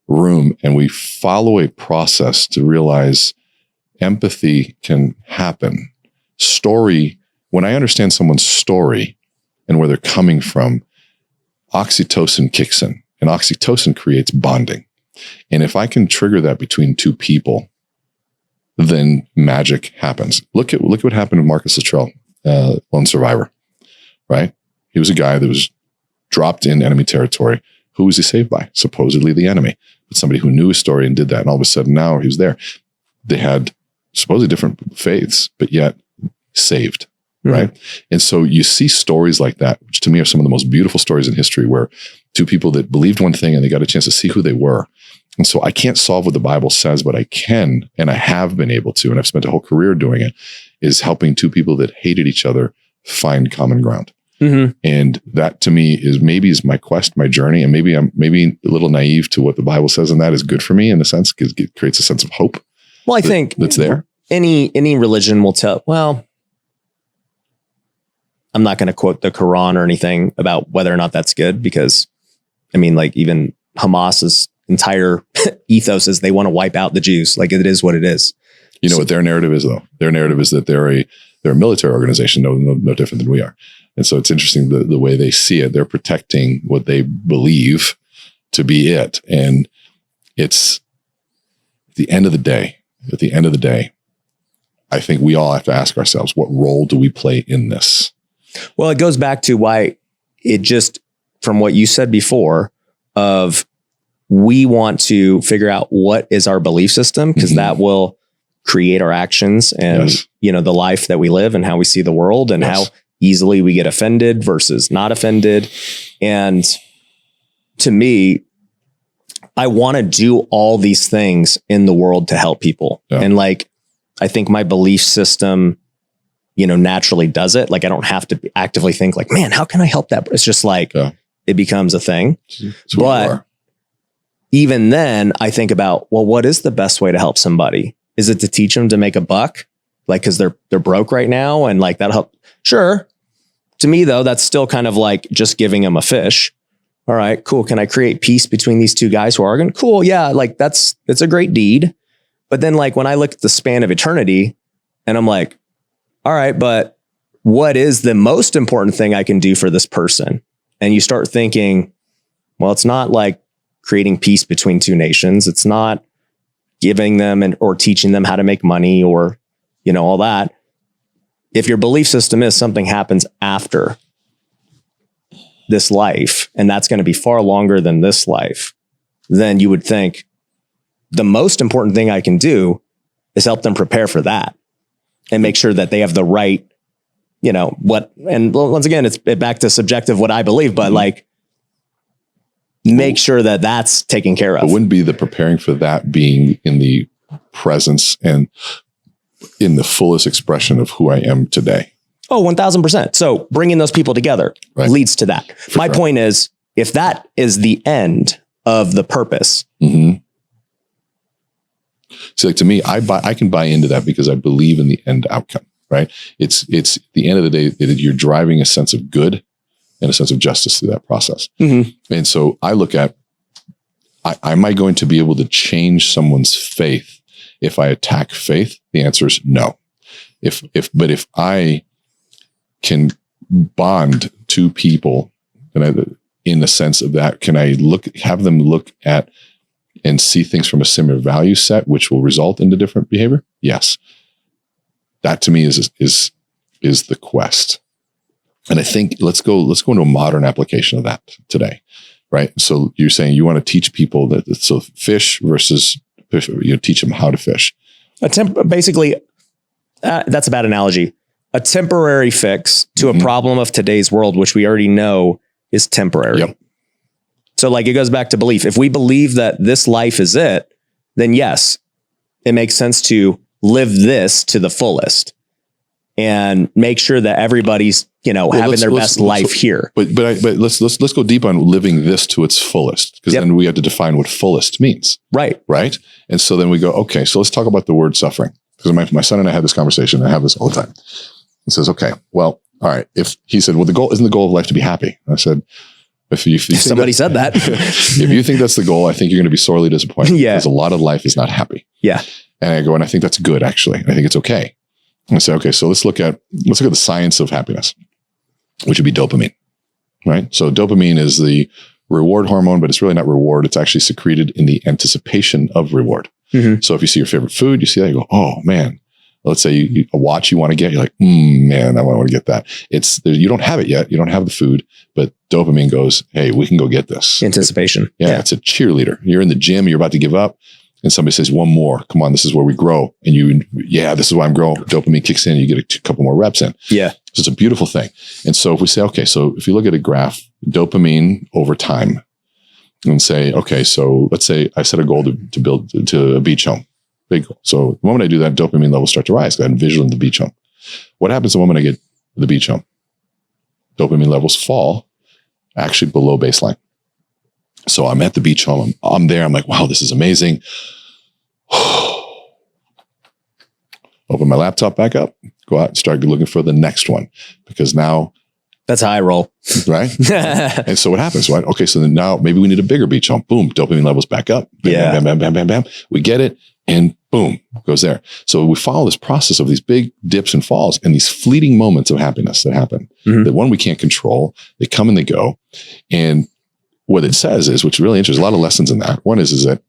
room and we follow a process to realize empathy can happen. Story, when I understand someone's story and where they're coming from, oxytocin kicks in, and oxytocin creates bonding. And if I can trigger that between two people, then magic happens. Look at what happened to Marcus Luttrell, Lone Survivor, right? He was a guy that was dropped in enemy territory. Who was he saved by? Supposedly the enemy, but somebody who knew his story and did that. And all of a sudden now he was there. They had supposedly different faiths, but yet saved, right? And so you see stories like that, which to me are some of the most beautiful stories in history, where two people that believed one thing and they got a chance to see who they were. And so I can't solve what the Bible says, but I can, and I have been able to, and I've spent a whole career doing it, is helping two people that hated each other find common ground. And that to me is my quest, my journey. And maybe I'm a little naive to what the Bible says, and that is good for me in a sense, because it creates a sense of hope. Well, I think that's there. Any religion will tell, well, I'm not going to quote the Quran or anything about whether or not that's good, because I mean, like, even Hamas's entire ethos is they want to wipe out the Jews. Like, it is what it is. You know what their narrative is, though? Their narrative is that they're a military organization, no different than we are. And so it's interesting the way they see it. They're protecting what they believe to be it. And it's at the end of the day, I think we all have to ask ourselves, what role do we play in this? Well, it goes back to why it just, from what you said before, of we want to figure out what is our belief system, because that will create our actions and, the life that we live and how we see the world and how easily we get offended versus not offended. And to me, I want to do all these things in the world to help people. And like, I think my belief system, naturally does it. Like, I don't have to actively think like, man, how can I help that? It's just like, it becomes a thing. But even then I think about, well, what is the best way to help somebody? Is it to teach them to make a buck? Like, cause they're broke right now. And like, that'll help. Sure. To me though, that's still kind of like just giving them a fish. All right, cool. Can I create peace between these two guys who are arguing? Cool. Yeah. Like, it's a great deed. But then like, when I look at the span of eternity and I'm like, all right, but what is the most important thing I can do for this person? And you start thinking, well, it's not like creating peace between two nations. It's not giving them or teaching them how to make money or, all that. If your belief system is something happens after this life, and that's going to be far longer than this life, then you would think the most important thing I can do is help them prepare for that and make sure that they have the right, and once again, it's back to subjective, what I believe, but like, make sure that that's taken care of. It wouldn't be the preparing for that being in the presence and in the fullest expression of who I am today. Oh, 1000%. So bringing those people together leads to that. My point is, if that is the end of the purpose. So like, to me, I can buy into that because I believe in the end outcome, right? It's the end of the day that you're driving a sense of good and a sense of justice through that process. And so I look at, am I going to be able to change someone's faith if I attack faith? The answer is no. But if I can bond two people, and in the sense of that, can I have them look at and see things from a similar value set, which will result into different behavior? Yes. That to me is the quest. And I think let's go into a modern application of that today, right? So you're saying you want to teach people so fish versus fish, teach them how to fish. Basically, that's a bad analogy. A temporary fix to a problem of today's world, which we already know is temporary. So like, it goes back to belief. If we believe that this life is it, then yes, it makes sense to live this to the fullest and make sure that everybody's, having their best life here. But let's go deep on living this to its fullest, because then we have to define what fullest means. Right. And so then we go, okay, so let's talk about the word suffering, because my son and I had this conversation. I have this all the time. He says, okay, well, all right. He said, well, isn't the goal of life to be happy? And I said, if somebody said that, if you think that's the goal, I think you're going to be sorely disappointed. Because a lot of life is not happy. And I go, and I think that's good, actually. I think it's okay. And I say, okay, so let's look at the science of happiness, which would be dopamine, right? So dopamine is the reward hormone, but it's really not reward. It's actually secreted in the anticipation of reward. Mm-hmm. So if you see your favorite food, you see that, you go, oh man. Let's say a watch you want to get, you're like, man, I want to get that. You don't have it yet. You don't have the food, but dopamine goes, hey, we can go get this. Anticipation. Yeah, it's a cheerleader. You're in the gym, you're about to give up, and somebody says, one more. Come on, this is where we grow. And this is why I'm growing. Dopamine kicks in, you get a couple more reps in. Yeah. So it's a beautiful thing. And so if we say, okay, so if you look at a graph, dopamine over time, and say, okay, so let's say I set a goal to build to a beach home. Big goal. So the moment I do that, dopamine levels start to rise. I envision the beach home. What happens the moment I get the beach home? Dopamine levels fall actually below baseline. So I'm at the beach home. I'm there. I'm like, wow, this is amazing. Open my laptop back up, go out and start looking for the next one, because now that's how I roll. Right. And so what happens? Right? Okay. So then now maybe we need a bigger beach home. Boom. Dopamine levels back up. Bam, bam, bam, bam, bam, bam. We get it. And boom, goes there. So we follow this process of these big dips and falls and these fleeting moments of happiness that happen. Mm-hmm. That one we can't control. They come and they go. And what it says is, which is really interesting, a lot of lessons in that. One is that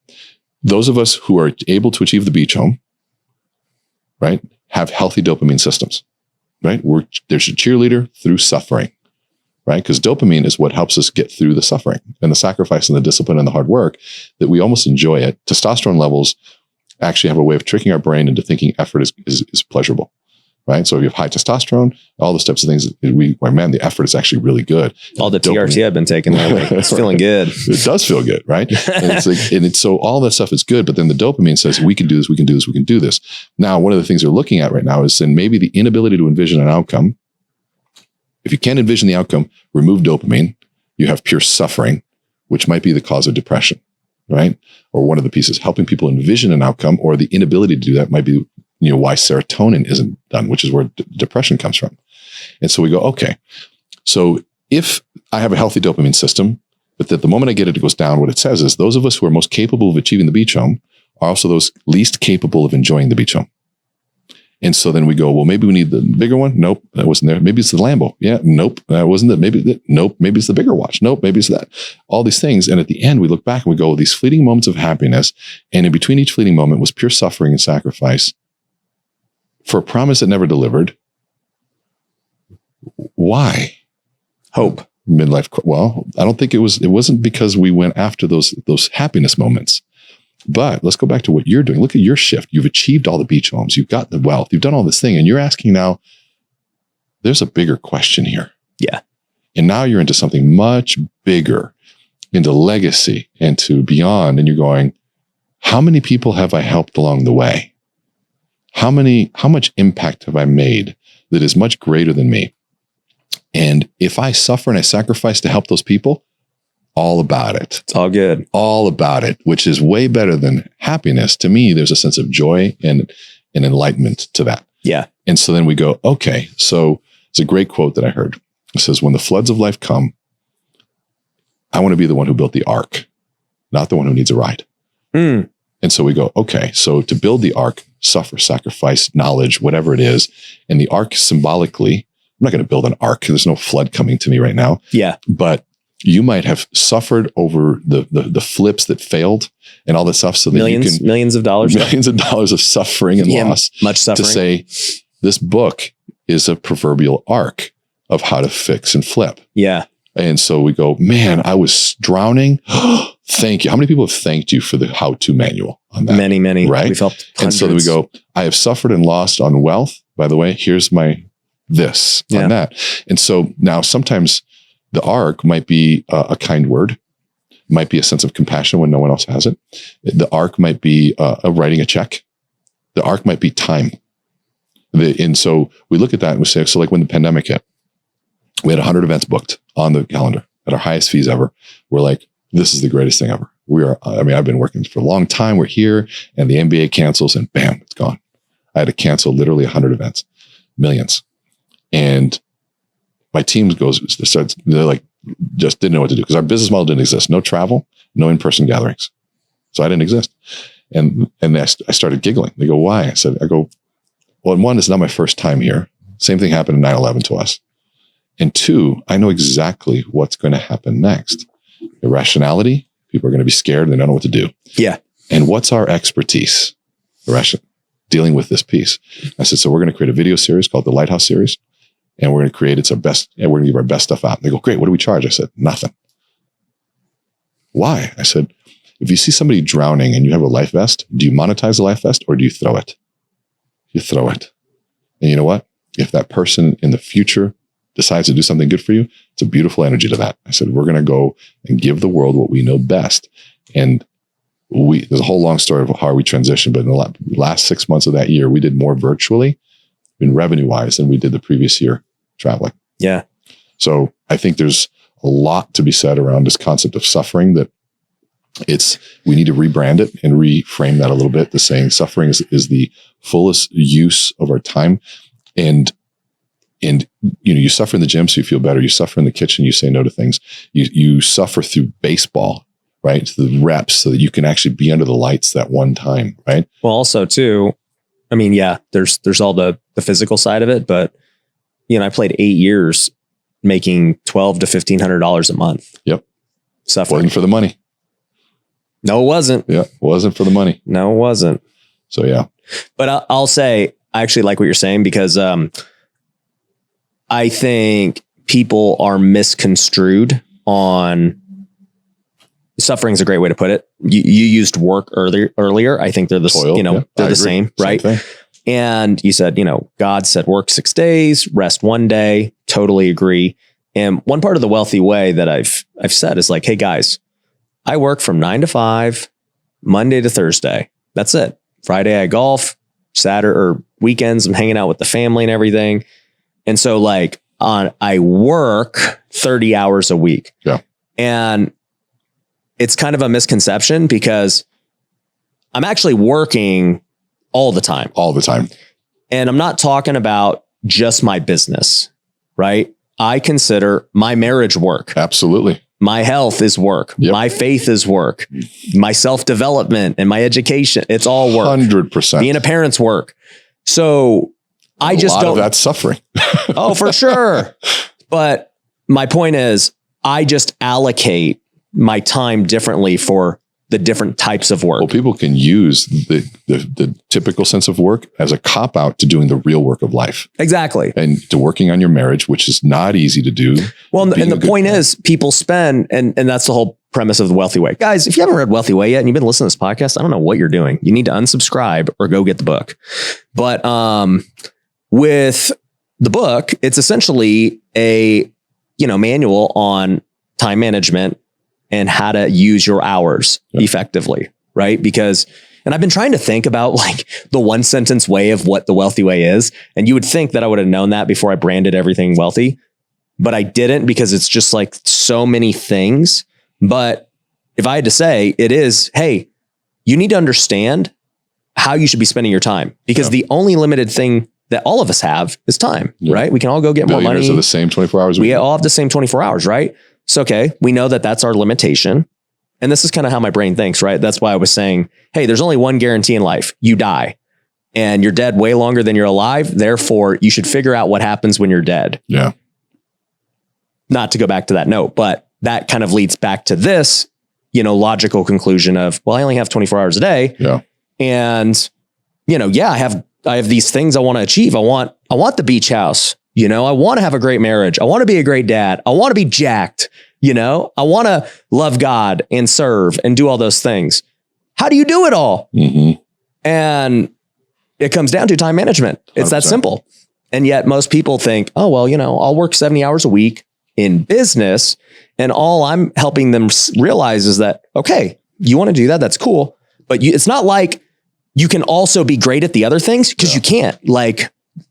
those of us who are able to achieve the beach home, right, have healthy dopamine systems, right? There's a cheerleader through suffering, right? Because dopamine is what helps us get through the suffering and the sacrifice and the discipline and the hard work that we almost enjoy it. Testosterone levels actually have a way of tricking our brain into thinking effort is pleasurable, right? So if you have high testosterone, all those types of things, the effort is actually really good. All the TRT I've been taking lately, it's feeling good. It does feel good, right? And so all that stuff is good, but then the dopamine says, we can do this, we can do this, we can do this. Now, one of the things they're looking at right now is then maybe the inability to envision an outcome. If you can't envision the outcome, remove dopamine, you have pure suffering, which might be the cause of depression, right? Or one of the pieces, helping people envision an outcome, or the inability to do that might be, why serotonin isn't done, which is where depression comes from. And so we go, okay, so if I have a healthy dopamine system, but that the moment I get it, it goes down, what it says is those of us who are most capable of achieving the beach home are also those least capable of enjoying the beach home. And so then we go, well, maybe we need the bigger one. Nope, that wasn't there. Maybe it's the Lambo. Yeah, nope, that wasn't it. Nope, maybe it's the bigger watch. Nope, maybe it's that. All these things. And at the end, we look back and we go, these fleeting moments of happiness. And in between each fleeting moment was pure suffering and sacrifice for a promise that never delivered. Why? Hope. Midlife. Well, I don't think it wasn't because we went after those happiness moments. But let's go back to what you're doing. Look at your shift. You've achieved all the beach homes. You've got the wealth. You've done all this thing. And you're asking now, there's a bigger question here. Yeah. And now you're into something much bigger, into legacy and to beyond. And you're going, how many people have I helped along the way? How much impact have I made that is much greater than me? And if I suffer and I sacrifice to help those people, all about it. It's all good. All about it, which is way better than happiness. To me, there's a sense of joy and enlightenment to that. Yeah. And so then we go, okay, so it's a great quote that I heard. It says, when the floods of life come, I want to be the one who built the ark, not the one who needs a ride. Mm. And so we go, okay, so to build the ark, suffer, sacrifice, knowledge, whatever it is. And the ark symbolically, I'm not going to build an ark. There's no flood coming to me right now. Yeah. But you might have suffered over the flips that failed and all this stuff. So that millions of dollars of suffering and loss. Much suffering. To say, this book is a proverbial ark of how to fix and flip. Yeah. And so we go, man, I was drowning. Thank you. How many people have thanked you for the how-to manual on that? Many. Right? We've helped hundreds. And so then we go, I have suffered and lost on wealth. By the way, here's my this on that. And so now sometimes the ark might be a kind word, might be a sense of compassion when no one else has it. The ark might be writing a check. The ark might be time. And so we look at that and we say, so like when the pandemic hit, we had 100 events booked on the calendar at our highest fees ever. We're like, this is the greatest thing ever. I've been working for a long time. We're here and the NBA cancels and bam, it's gone. I had to cancel literally 100 events, millions. And my team they're like, just didn't know what to do because our business model didn't exist. No travel, no in-person gatherings. So I didn't exist. And I started giggling. They go, why? I go, well, one, it's not my first time here. Same thing happened in 9/11 to us. And two, I know exactly what's going to happen next. Irrationality, people are going to be scared and they don't know what to do. Yeah. And what's our expertise? Dealing with this piece. I said, so we're going to create a video series called the Lighthouse Series. And we're going to create, it's our best, and we're going to give our best stuff out. And they go, great, what do we charge? I said, nothing. Why? I said, if you see somebody drowning and you have a life vest, do you monetize the life vest or do you throw it? You throw it. And you know what? If that person in the future decides to do something good for you, it's a beautiful energy to that. I said, we're going to go and give the world what we know best. And there's a whole long story of how we transitioned, but in the last 6 months of that year, we did more virtually in revenue wise than we did the previous year traveling. Yeah. So I think there's a lot to be said around this concept of suffering, that we need to rebrand it and reframe that a little bit. The saying suffering is the fullest use of our time. And you suffer in the gym so you feel better. You suffer in the kitchen, you say no to things. You suffer through baseball, right? The reps so that you can actually be under the lights that one time, right? Well, also too, I mean, yeah, there's all the physical side of it, but I played 8 years making $1,200 to $1,500 a month. Yep. Suffering. Wasn't for the money. No, it wasn't. Yeah. Wasn't for the money. No, it wasn't. So yeah. But I'll say, I actually like what you're saying, because I think people are misconstrued on suffering is a great way to put it. You used work earlier. I think they're they're the same, right? Same thing. And you said, God said work 6 days, rest 1 day. Totally agree. And one part of the wealthy way that I've said is like, hey guys, I work from 9 to 5, Monday to Thursday. That's it. Friday I golf, Saturday or weekends I'm hanging out with the family and everything. And so I work 30 hours a week. Yeah. And it's kind of a misconception, because I'm actually working all the time. All the time. And I'm not talking about just my business, right? I consider my marriage work. Absolutely. My health is work. Yep. My faith is work. My self-development and my education, it's all work. 100%. Being a parent's work. So I just don't. That's suffering. Oh, for sure. But my point is, I just allocate my time differently for the different types of work. Well, people can use the typical sense of work as a cop out to doing the real work of life. Exactly. And to working on your marriage, which is not easy to do. Well, and the point is, people spend, and that's the whole premise of the Wealthy Way. Guys, if you haven't read Wealthy Way yet and you've been listening to this podcast, I don't know what you're doing. You need to unsubscribe or go get the book. But with the book, it's essentially a manual on time management and how to use your hours effectively, right? Because, and I've been trying to think about the one sentence way of what the Wealthy Way is. And you would think that I would have known that before I branded everything wealthy, but I didn't, because it's just so many things. But if I had to say, it is, hey, you need to understand how you should be spending your time, because the only limited thing that all of us have is time, right? We can all go get more money. Are the same 24 hours a week. We all have the same 24 hours, right? So, okay, we know that that's our limitation. And this is kind of how my brain thinks, right? That's why I was saying, hey, there's only one guarantee in life. You die, and you're dead way longer than you're alive. Therefore, you should figure out what happens when you're dead. Yeah. Not to go back to that note, but that kind of leads back to this, logical conclusion of, well, I only have 24 hours a day. Yeah. And, I have these things I want to achieve. I want the beach house. I want to have a great marriage. I want to be a great dad. I want to be jacked. I want to love God and serve and do all those things. How do you do it all? Mm-hmm. And it comes down to time management. It's 100%. That simple. And yet most people think, oh, well, I'll work 70 hours a week in business. And all I'm helping them realize is that, okay, you want to do that. That's cool. But it's not like you can also be great at the other things, because you can't.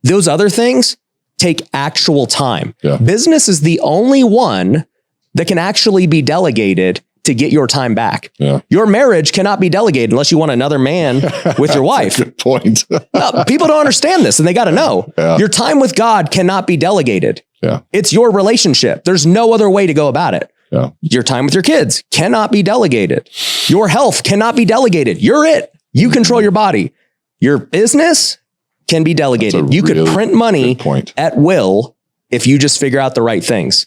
Those other things take actual time. Yeah. Business is the only one that can actually be delegated to get your time back. Yeah. Your marriage cannot be delegated unless you want another man with your wife. Good point. People don't understand this, and they got to know. Yeah. Your time with God cannot be delegated. Yeah. It's your relationship. There's no other way to go about it. Yeah. Your time with your kids cannot be delegated. Your health cannot be delegated. You're it. You control your body. Your business can be delegated. You could print money at will if you just figure out the right things.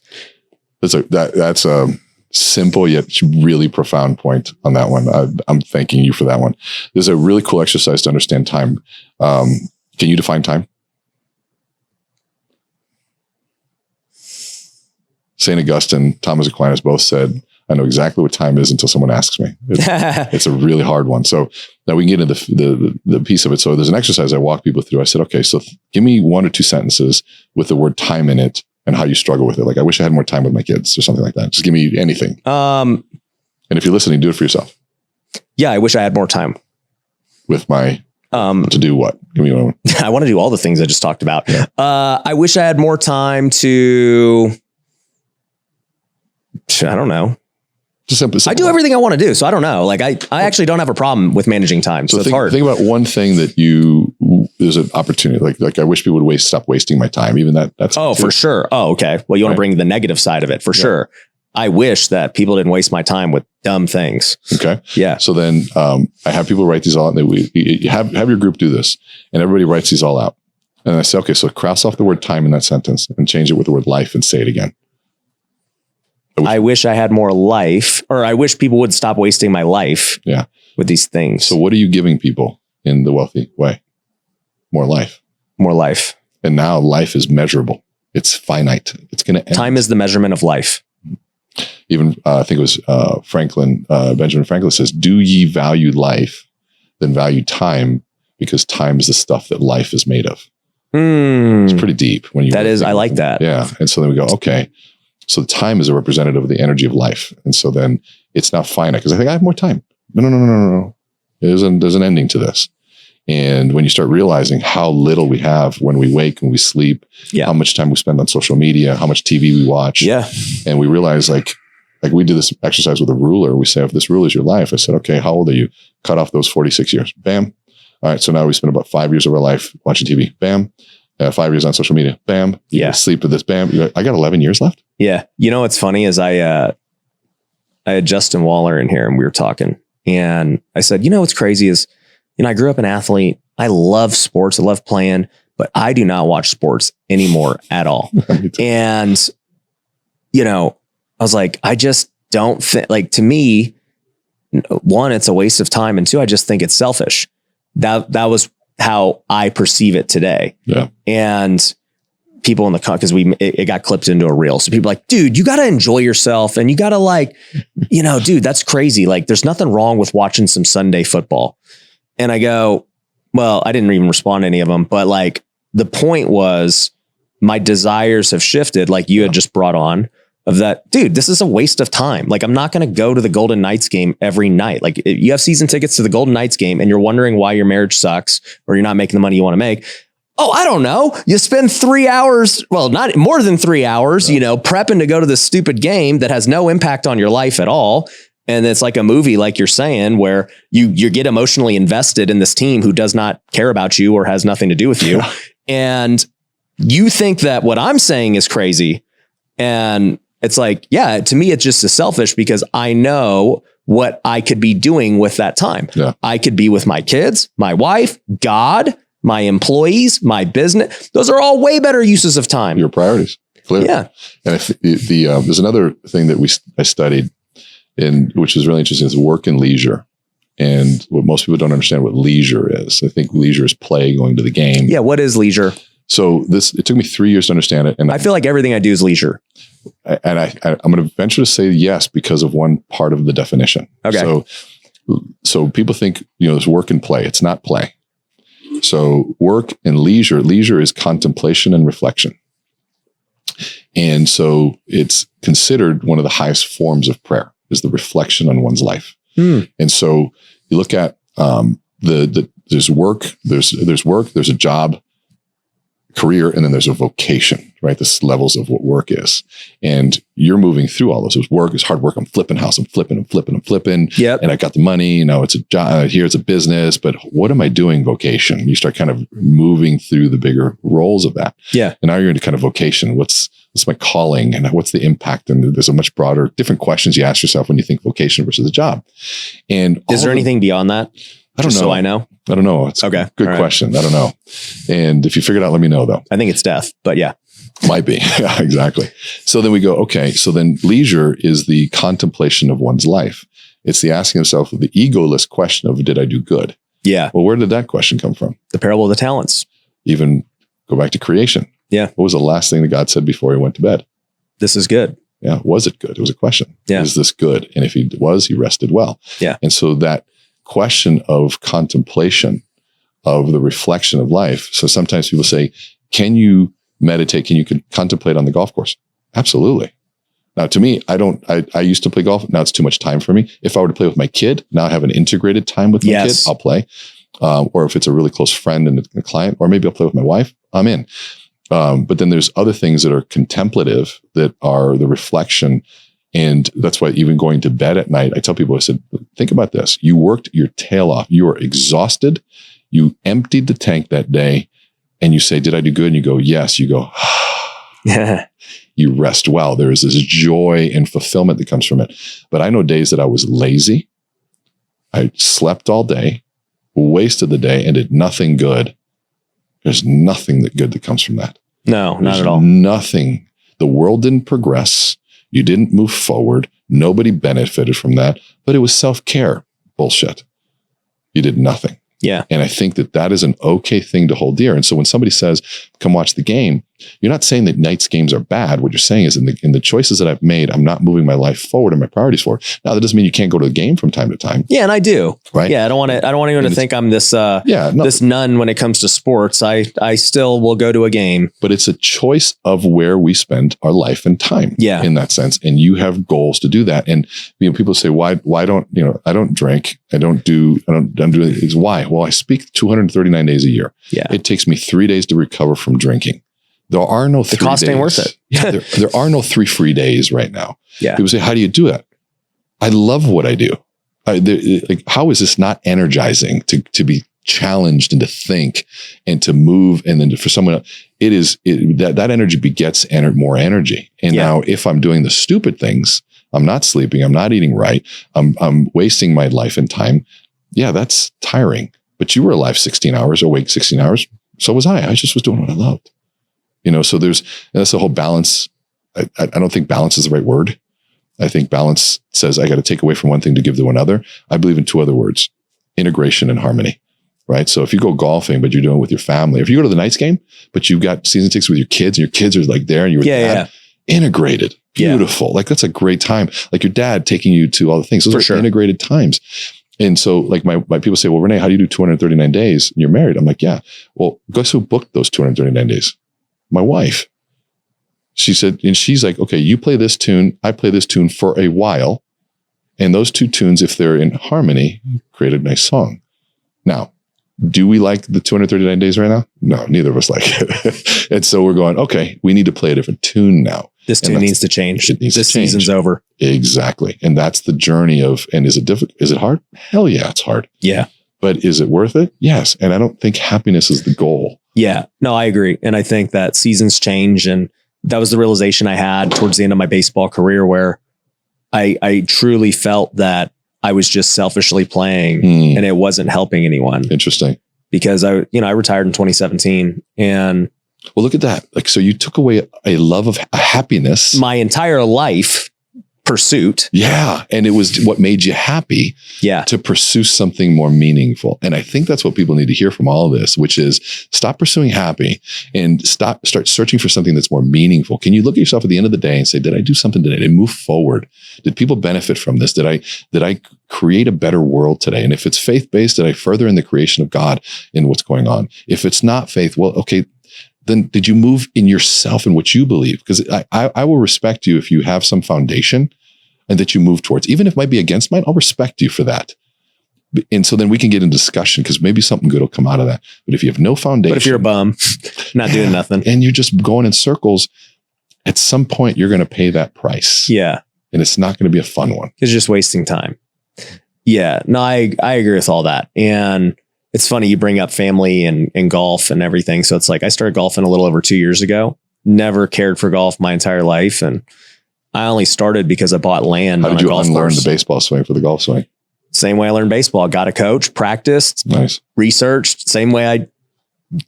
That's simple yet really profound point on that one. I'm thanking you for that one. There's a really cool exercise to understand time. Can you define time? St. Augustine, Thomas Aquinas both said, I know exactly what time is until someone asks me. It's a really hard one. So now we can get into the piece of it. So there's an exercise I walk people through. I said, okay, so give me 1 or 2 sentences with the word time in it and how you struggle with it. Like, I wish I had more time with my kids or something like that. Just give me anything. And if you're listening, do it for yourself. Yeah, I wish I had more time. With my, to do what? Give me one. I want to do all the things I just talked about. Yeah. I wish I had more time to, I don't know. Just simple. I do everything I want to do. So I don't know. Like I actually don't have a problem with managing time. So it's hard. Think about one thing that there's an opportunity. Like I wish people would stop wasting my time. Even that's. Oh, for sure. Oh, okay. Well, you want to bring the negative side of it for sure. I wish that people didn't waste my time with dumb things. Okay. Yeah. So then I have people write these all out. You have your group do this, and everybody writes these all out. And I say, okay, so cross off the word time in that sentence and change it with the word life and say it again. I wish I had more life, or I wish people would stop wasting my life with these things. So what are you giving people in the wealthy way? More life. More life. And now life is measurable. It's finite. It's going to end. Time is the measurement of life. Even I think it was Benjamin Franklin says, do ye value life, then value time, because time is the stuff that life is made of. It's pretty deep. I like that. Yeah. And so then we go, okay. So time is a representative of the energy of life. And so then it's not finite because I think I have more time. No. There's an ending to this. And when you start realizing how little we have when we wake, when we sleep, how much time we spend on social media, how much TV we watch. Yeah. And we realize like we do this exercise with a ruler. We say, if this rule is your life, I said, okay, how old are you? Cut off those 46 years. Bam. All right. So now we spend about 5 years of our life watching TV. Bam. 5 years on social media. Bam. You sleep with this. Bam. I got 11 years left. Yeah. You know, what's funny is I had Justin Waller in here and we were talking and I said, you know, what's crazy is, I grew up an athlete. I love sports. I love playing, but I do not watch sports anymore at all. And, I was like, I just don't think, like, to me, 1, it's a waste of time. And 2, I just think it's selfish. That was how I perceive it today. Yeah. And people in the because it got clipped into a reel. So people are like, dude, you got to enjoy yourself. And you got to dude, that's crazy. Like, there's nothing wrong with watching some Sunday football. And I go, well, I didn't even respond to any of them. But like, the point was my desires have shifted, like you had just brought on, of that, dude, this is a waste of time. Like, I'm not going to go to the Golden Knights game every night. Like, you have season tickets to the Golden Knights game and you're wondering why your marriage sucks or you're not making the money you want to make. Oh, I don't know. You spend 3 hours, well, not more than 3 hours, prepping to go to this stupid game that has no impact on your life at all. And it's like a movie, like you're saying, where you get emotionally invested in this team who does not care about you or has nothing to do with you. And you think that what I'm saying is crazy. And it's like, yeah, to me, it's just as selfish because I know what I could be doing with that time. Yeah. I could be with my kids, my wife, God, my employees, my business. Those are all way better uses of time. Your priorities. Clearly. Yeah. And there's another thing that I studied, which is really interesting, is work and leisure. And what most people don't understand what leisure is. I think leisure is play, going to the game. Yeah. What is leisure? So it took me 3 years to understand it. And I feel like everything I do is leisure. And I'm going to venture to say yes, because of one part of the definition. Okay. So people think, there's work and play. It's not play. So work and leisure is contemplation and reflection. And so it's considered one of the highest forms of prayer, is the reflection on one's life. And so you look at there's work, there's a job, career, and then there's a vocation, right? This levels of what work is. And you're moving through all those. It's work, it's hard work. I'm flipping house. I'm flipping. Yep. And I got the money, it's a job here, it's a business, but what am I doing vocation? You start kind of moving through the bigger roles of that. Yeah. And now you're into kind of vocation. What's my calling and what's the impact? And there's a much broader, different questions you ask yourself when you think vocation versus a job. And is there anything beyond that? I don't know. So I know. I don't know. It's okay. Good question. I don't know. And if you figure it out, let me know though. I think it's death, but yeah. Might be. Yeah, exactly. So then we go, okay, so then leisure is the contemplation of one's life. It's the asking himself the egoless question of, did I do good? Yeah. Well, where did that question come from? The parable of the talents. Even go back to creation. Yeah. What was the last thing that God said before he went to bed? This is good. Yeah. Was it good? It was a question. Yeah. Is this good? And if he was, he rested well. Yeah. And so that question of contemplation of the reflection of life. So sometimes people say, can you meditate? Can you contemplate on the golf course? Absolutely. Now, to me, I used to play golf. Now it's too much time for me. If I were to play with my kid, now I have an integrated time with my kid, I'll play. Or if it's a really close friend and a client, or maybe I'll play with my wife, I'm in. But then there's other things that are contemplative that are the reflection. And that's why even going to bed at night, I tell people, I said, think about this. You worked your tail off. You are exhausted. You emptied the tank that day and you say, did I do good? And you go, yes. You go, you rest well. There is this joy and fulfillment that comes from it. But I know days that I was lazy. I slept all day, wasted the day, and did nothing good. There's nothing good that comes from that. No, not at all. Nothing. The world didn't progress. You didn't move forward. Nobody benefited from that. But it was self-care bullshit. You did nothing. Yeah. And I think that is an okay thing to hold dear. And so when somebody says, come watch the game, you're not saying that night's games are bad. What you're saying is in the choices that I've made, I'm not moving my life forward and my priorities forward. Now, that doesn't mean you can't go to the game from time to time. Yeah. And I do. Right. Yeah. I don't want anyone to think I'm this, this nun when it comes to sports. I still will go to a game. But it's a choice of where we spend our life and time. Yeah. In that sense. And you have goals to do that. And people say, why don't, I don't drink. I'm doing things. Why? Well, I speak 239 days a year. Yeah. It takes me 3 days to recover from drinking. There are no 3 days. The cost ain't worth it. Yeah, there are no 3 free days right now. Yeah. People say, how do you do that? I love what I do. How is this not energizing to be challenged and to think and to move? And then for someone else, that energy begets more energy. And now if I'm doing the stupid things, I'm not sleeping, I'm not eating right, I'm wasting my life and time. Yeah, that's tiring. But you were alive 16 hours, awake 16 hours. So was I. I just was doing what I loved. So that's the whole balance. I don't think balance is the right word. I think balance says I got to take away from one thing to give to another. I believe in 2 other words, integration and harmony, right? So if you go golfing, but you're doing it with your family, if you go to the Knights game, but you've got season tickets with your kids and your kids are like there and you're with dad, integrated, beautiful. Like that's a great time. Like your dad taking you to all the things. Those are integrated times. And so like my people say, well, Rene, how do you do 239 days? And you're married. I'm like, yeah. Well, guess who booked those 239 days? My wife. She said, and she's like, okay, you play this tune, I play this tune for a while. And those 2 tunes, if they're in harmony, create a nice song. Now, do we like the 239 days right now? No, neither of us like it. And so we're going, okay, we need to play a different tune now. This tune needs to change. This season's over. Exactly. And that's the journey and is it difficult? Is it hard? Hell yeah, it's hard. Yeah. But is it worth it? Yes. And I don't think happiness is the goal. Yeah, no, I agree. And I think that seasons change. And that was the realization I had towards the end of my baseball career where I truly felt that I was just selfishly playing and it wasn't helping anyone. Interesting. Because I retired in 2017 and well, look at that. Like, so you took away a love of happiness. My entire life pursuit. Yeah. And it was what made you happy to pursue something more meaningful. And I think that's what people need to hear from all of this, which is stop pursuing happy and start searching for something that's more meaningful. Can you look at yourself at the end of the day and say, did I do something today? Did I move forward? Did people benefit from this? Did I create a better world today? And if it's faith-based, did I further in the creation of God in what's going on? If it's not faith, well, okay, then did you move in yourself and what you believe? Because I will respect you if you have some foundation and that you move towards. Even if it might be against mine, I'll respect you for that. And so then we can get in discussion because maybe something good will come out of that. But if you have no foundation. But if you're a bum, not doing nothing. And you're just going in circles, at some point you're going to pay that price. Yeah. And it's not going to be a fun one. It's just wasting time. Yeah. No, I agree with all that. And it's funny you bring up family and golf and everything. So it's like I started golfing a little over 2 years ago. Never cared for golf my entire life. And I only started because I bought land on a golf course. How did you unlearn the baseball swing for the golf swing? Same way I learned baseball. Got a coach, practiced, researched. Same way I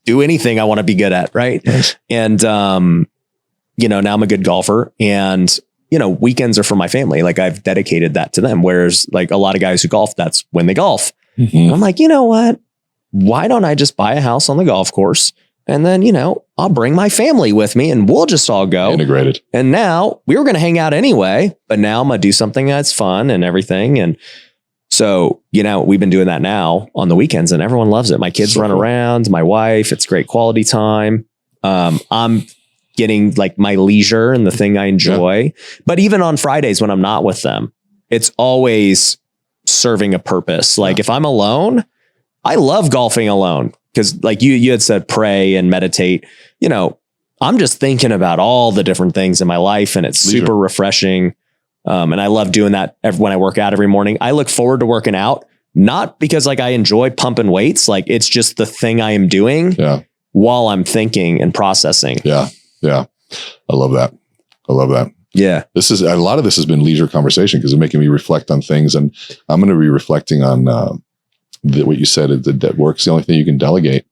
do anything I want to be good at. Right. Nice. And now I'm a good golfer, and weekends are for my family. Like I've dedicated that to them. Whereas like a lot of guys who golf, that's when they golf. Mm-hmm. And I'm like, you know what? Why don't I just buy a house on the golf course? And then, I'll bring my family with me and we'll just all go. Integrated. And now we were going to hang out anyway, but now I'm going to do something that's fun and everything. And so, we've been doing that now on the weekends and everyone loves it. My kids run around, my wife, it's great quality time. I'm getting like my leisure and the thing I enjoy. Yeah. But even on Fridays when I'm not with them, it's always serving a purpose. Like if I'm alone, I love golfing alone. Because like you had said, pray and meditate, I'm just thinking about all the different things in my life and it's super refreshing. And I love doing that when I work out every morning. I look forward to working out, not because like I enjoy pumping weights. Like it's just the thing I am doing while I'm thinking and processing. Yeah. Yeah. I love that. Yeah. A lot of this has been leisure conversation because it's making me reflect on things. And I'm going to be reflecting on, what you said, that work's the only thing you can delegate.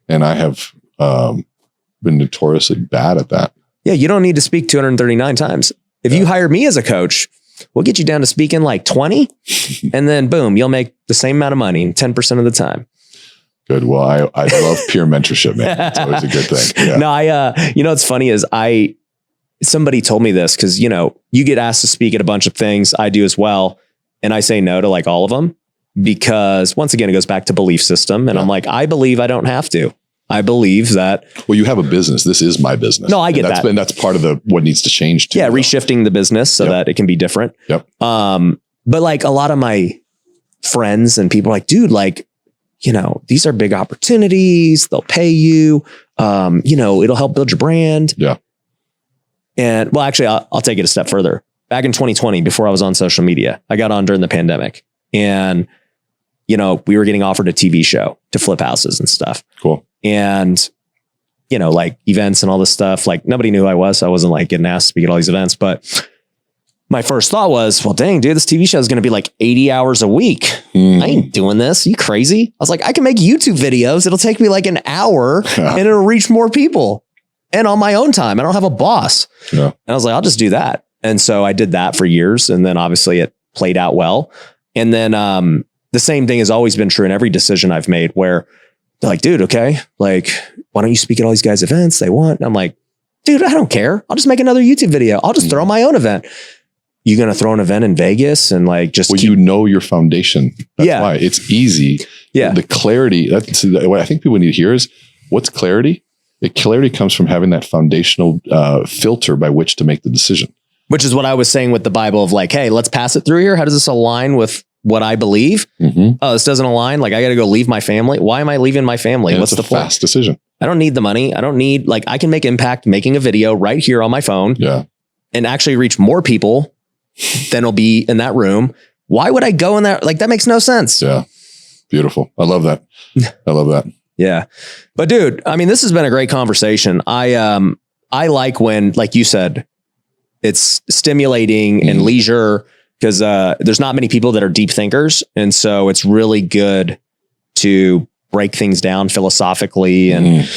And I have been notoriously bad at that. Yeah. You don't need to speak 239 times. If you hire me as a coach, we'll get you down to speaking like 20 and then boom, you'll make the same amount of money 10% of the time. Good. Well, I love peer mentorship, man. It's always a good thing. Yeah. No, what's funny is somebody told me this because, you get asked to speak at a bunch of things. I do as well. And I say no to like all of them because once again, it goes back to belief system. And I'm like, I believe I don't have to. I believe that. Well, you have a business. This is my business. No, I get that. And that's part of what needs to change too. Yeah. Reshifting the business so that it can be different. Yep. But like a lot of my friends and people are like, dude, like, these are big opportunities. They'll pay you, it'll help build your brand. Yeah. And well, actually I'll take it a step further. Back in 2020, before I was on social media, I got on during the pandemic and, we were getting offered a TV show to flip houses and stuff. Cool. And, like events and all this stuff, like nobody knew who I was. So I wasn't like getting asked to speak at all these events, but my first thought was, well, dang, dude, this TV show is going to be like 80 hours a week. I ain't doing this. Are you crazy? I was like, I can make YouTube videos. It'll take me like an hour and it'll reach more people and on my own time. I don't have a boss. Yeah. And I was like, I'll just do that. And so I did that for years. And then obviously it played out well. And then the same thing has always been true in every decision I've made where they're like, dude, okay, like, why don't you speak at all these guys' events they want? And I'm like, dude, I don't care. I'll just make another YouTube video. I'll just throw my own event. You going to throw an event in Vegas and like just your foundation. That's why it's easy. Yeah. The clarity. That's what I think people need to hear is what's clarity? The clarity comes from having that foundational filter by which to make the decision. Which is what I was saying with the Bible of like, hey, let's pass it through here. How does this align with what I believe? Mm-hmm. Oh, this doesn't align. Like I got to go leave my family. Why am I leaving my family? And what's the point? Fast decision. I don't need the money. I don't need I can make impact making a video right here on my phone. Yeah. And actually reach more people than will be in that room. Why would I go in there? Like that makes no sense. Yeah. Beautiful. I love that. I love that. Yeah. But dude, I mean, this has been a great conversation. I like when, like you said, it's stimulating and leisure because there's not many people that are deep thinkers. And so it's really good to break things down philosophically and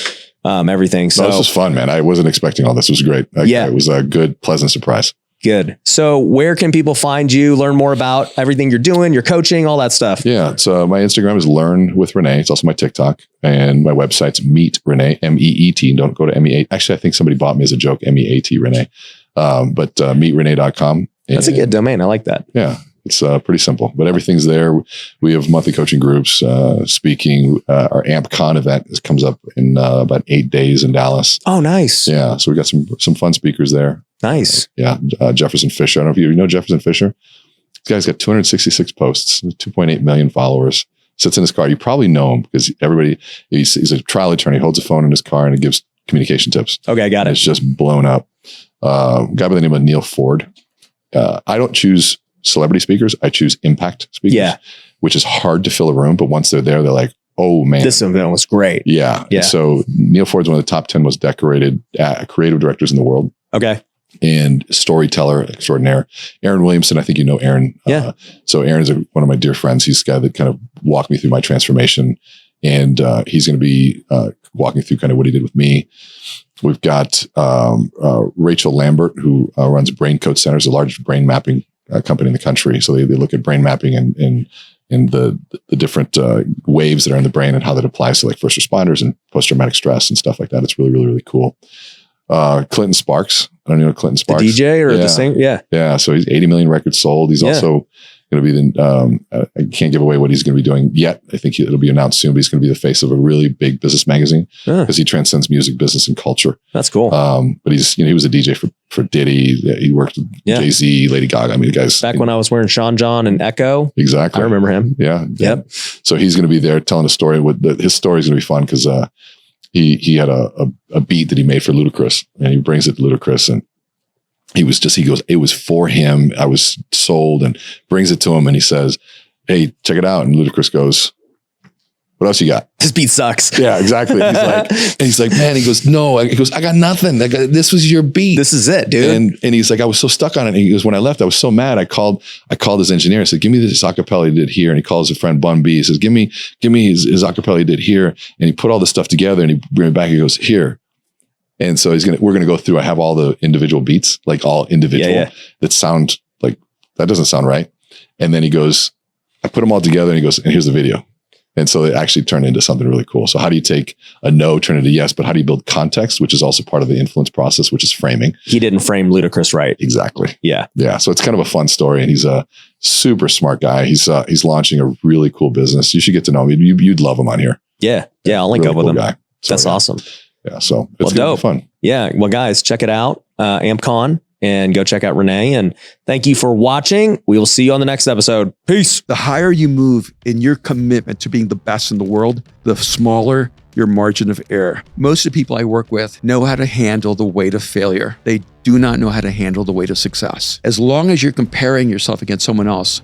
everything. So this was fun, man. I wasn't expecting all this. It was great. It was a good, pleasant surprise. Good. So where can people find you, learn more about everything you're doing, your coaching, all that stuff? Yeah. So my Instagram is Learn with Rene. It's also my TikTok and my website's Meet Rene, MEET. Don't go to MEA. Actually, I think somebody bought me as a joke, MEAT Rene. But meetrene.com. That's a good domain. I like that. Yeah. It's pretty simple, but everything's there. We have monthly coaching groups, speaking. Our AmpCon event comes up in about 8 days in Dallas. Oh, nice. Yeah. So we got some fun speakers there. Nice. Jefferson Fisher. I don't know if you know Jefferson Fisher. This guy's got 266 posts, 2.8 million followers, sits in his car. You probably know him because he's a trial attorney, holds a phone in his car and he gives communication tips. Okay. I got it. It's just blown up. Guy by the name of Neil Ford. I don't choose celebrity speakers. I choose impact speakers, which is hard to fill a room. But once they're there, they're like, oh man, this event was great. Yeah. So Neil Ford's one of the top 10 most decorated creative directors in the world. Okay. And storyteller extraordinaire. Aaron Williamson, I think you know Aaron. Yeah. So Aaron's one of my dear friends. He's the guy that kind of walked me through my transformation. And he's going to be walking through kind of what he did with me. We've got Rachel Lambert, who runs Brain Code Centers, the largest brain mapping company in the country. So they look at brain mapping and the different waves that are in the brain and how that applies to like first responders and post-traumatic stress and stuff like that. It's really, really, really cool. Clinton Sparks. I don't know Clinton Sparks. The DJ or the singer? Yeah. Yeah. So he's 80 million records sold. He's also going to be I can't give away what he's going to be doing yet. I think it'll be announced soon, but he's going to be the face of a really big business magazine because he transcends music, business, and culture. That's cool. But he was a DJ for Diddy. He worked with Jay-Z, Lady Gaga. I mean, the guy's back when I was wearing Sean John and Echo. Exactly. I remember him. Yeah. Yep. So he's going to be there telling a story. His story is going to be fun because he had a beat that he made for Ludacris, and he brings it to Ludacris, and he goes, it was for him. I was sold, and brings it to him. And he says, hey, check it out. And Ludacris goes, what else you got? This beat sucks. Yeah, exactly. He's like, man, he goes, no, I got nothing. This was your beat. This is it, dude. And he's like, I was so stuck on it. And he goes, when I left, I was so mad. I called his engineer. I said, give me this acapella he did here. And he calls his friend Bun B. He says, give me his acapella he did here. And he put all this stuff together and he bring it back. He goes, here. And so we're going to go through. I have all the individual beats, like all individual that sound like that doesn't sound right. And then he goes, I put them all together and he goes, and here's the video. And so it actually turned into something really cool. So how do you take a no, turn it to yes, but how do you build context, which is also part of the influence process, which is framing. He didn't frame Ludacris right. Exactly. Yeah. Yeah. So it's kind of a fun story, and he's a super smart guy. He's launching a really cool business. You should get to know him. You'd love him on here. Yeah. Yeah. I'll link really up with cool him. Guy. So, that's awesome. Yeah. So it's dope. Fun. Yeah. Well, guys, check it out. AmpCon, and go check out Rene. And thank you for watching. We will see you on the next episode. Peace. The higher you move in your commitment to being the best in the world, the smaller your margin of error. Most of the people I work with know how to handle the weight of failure. They do not know how to handle the weight of success. As long as you're comparing yourself against someone else,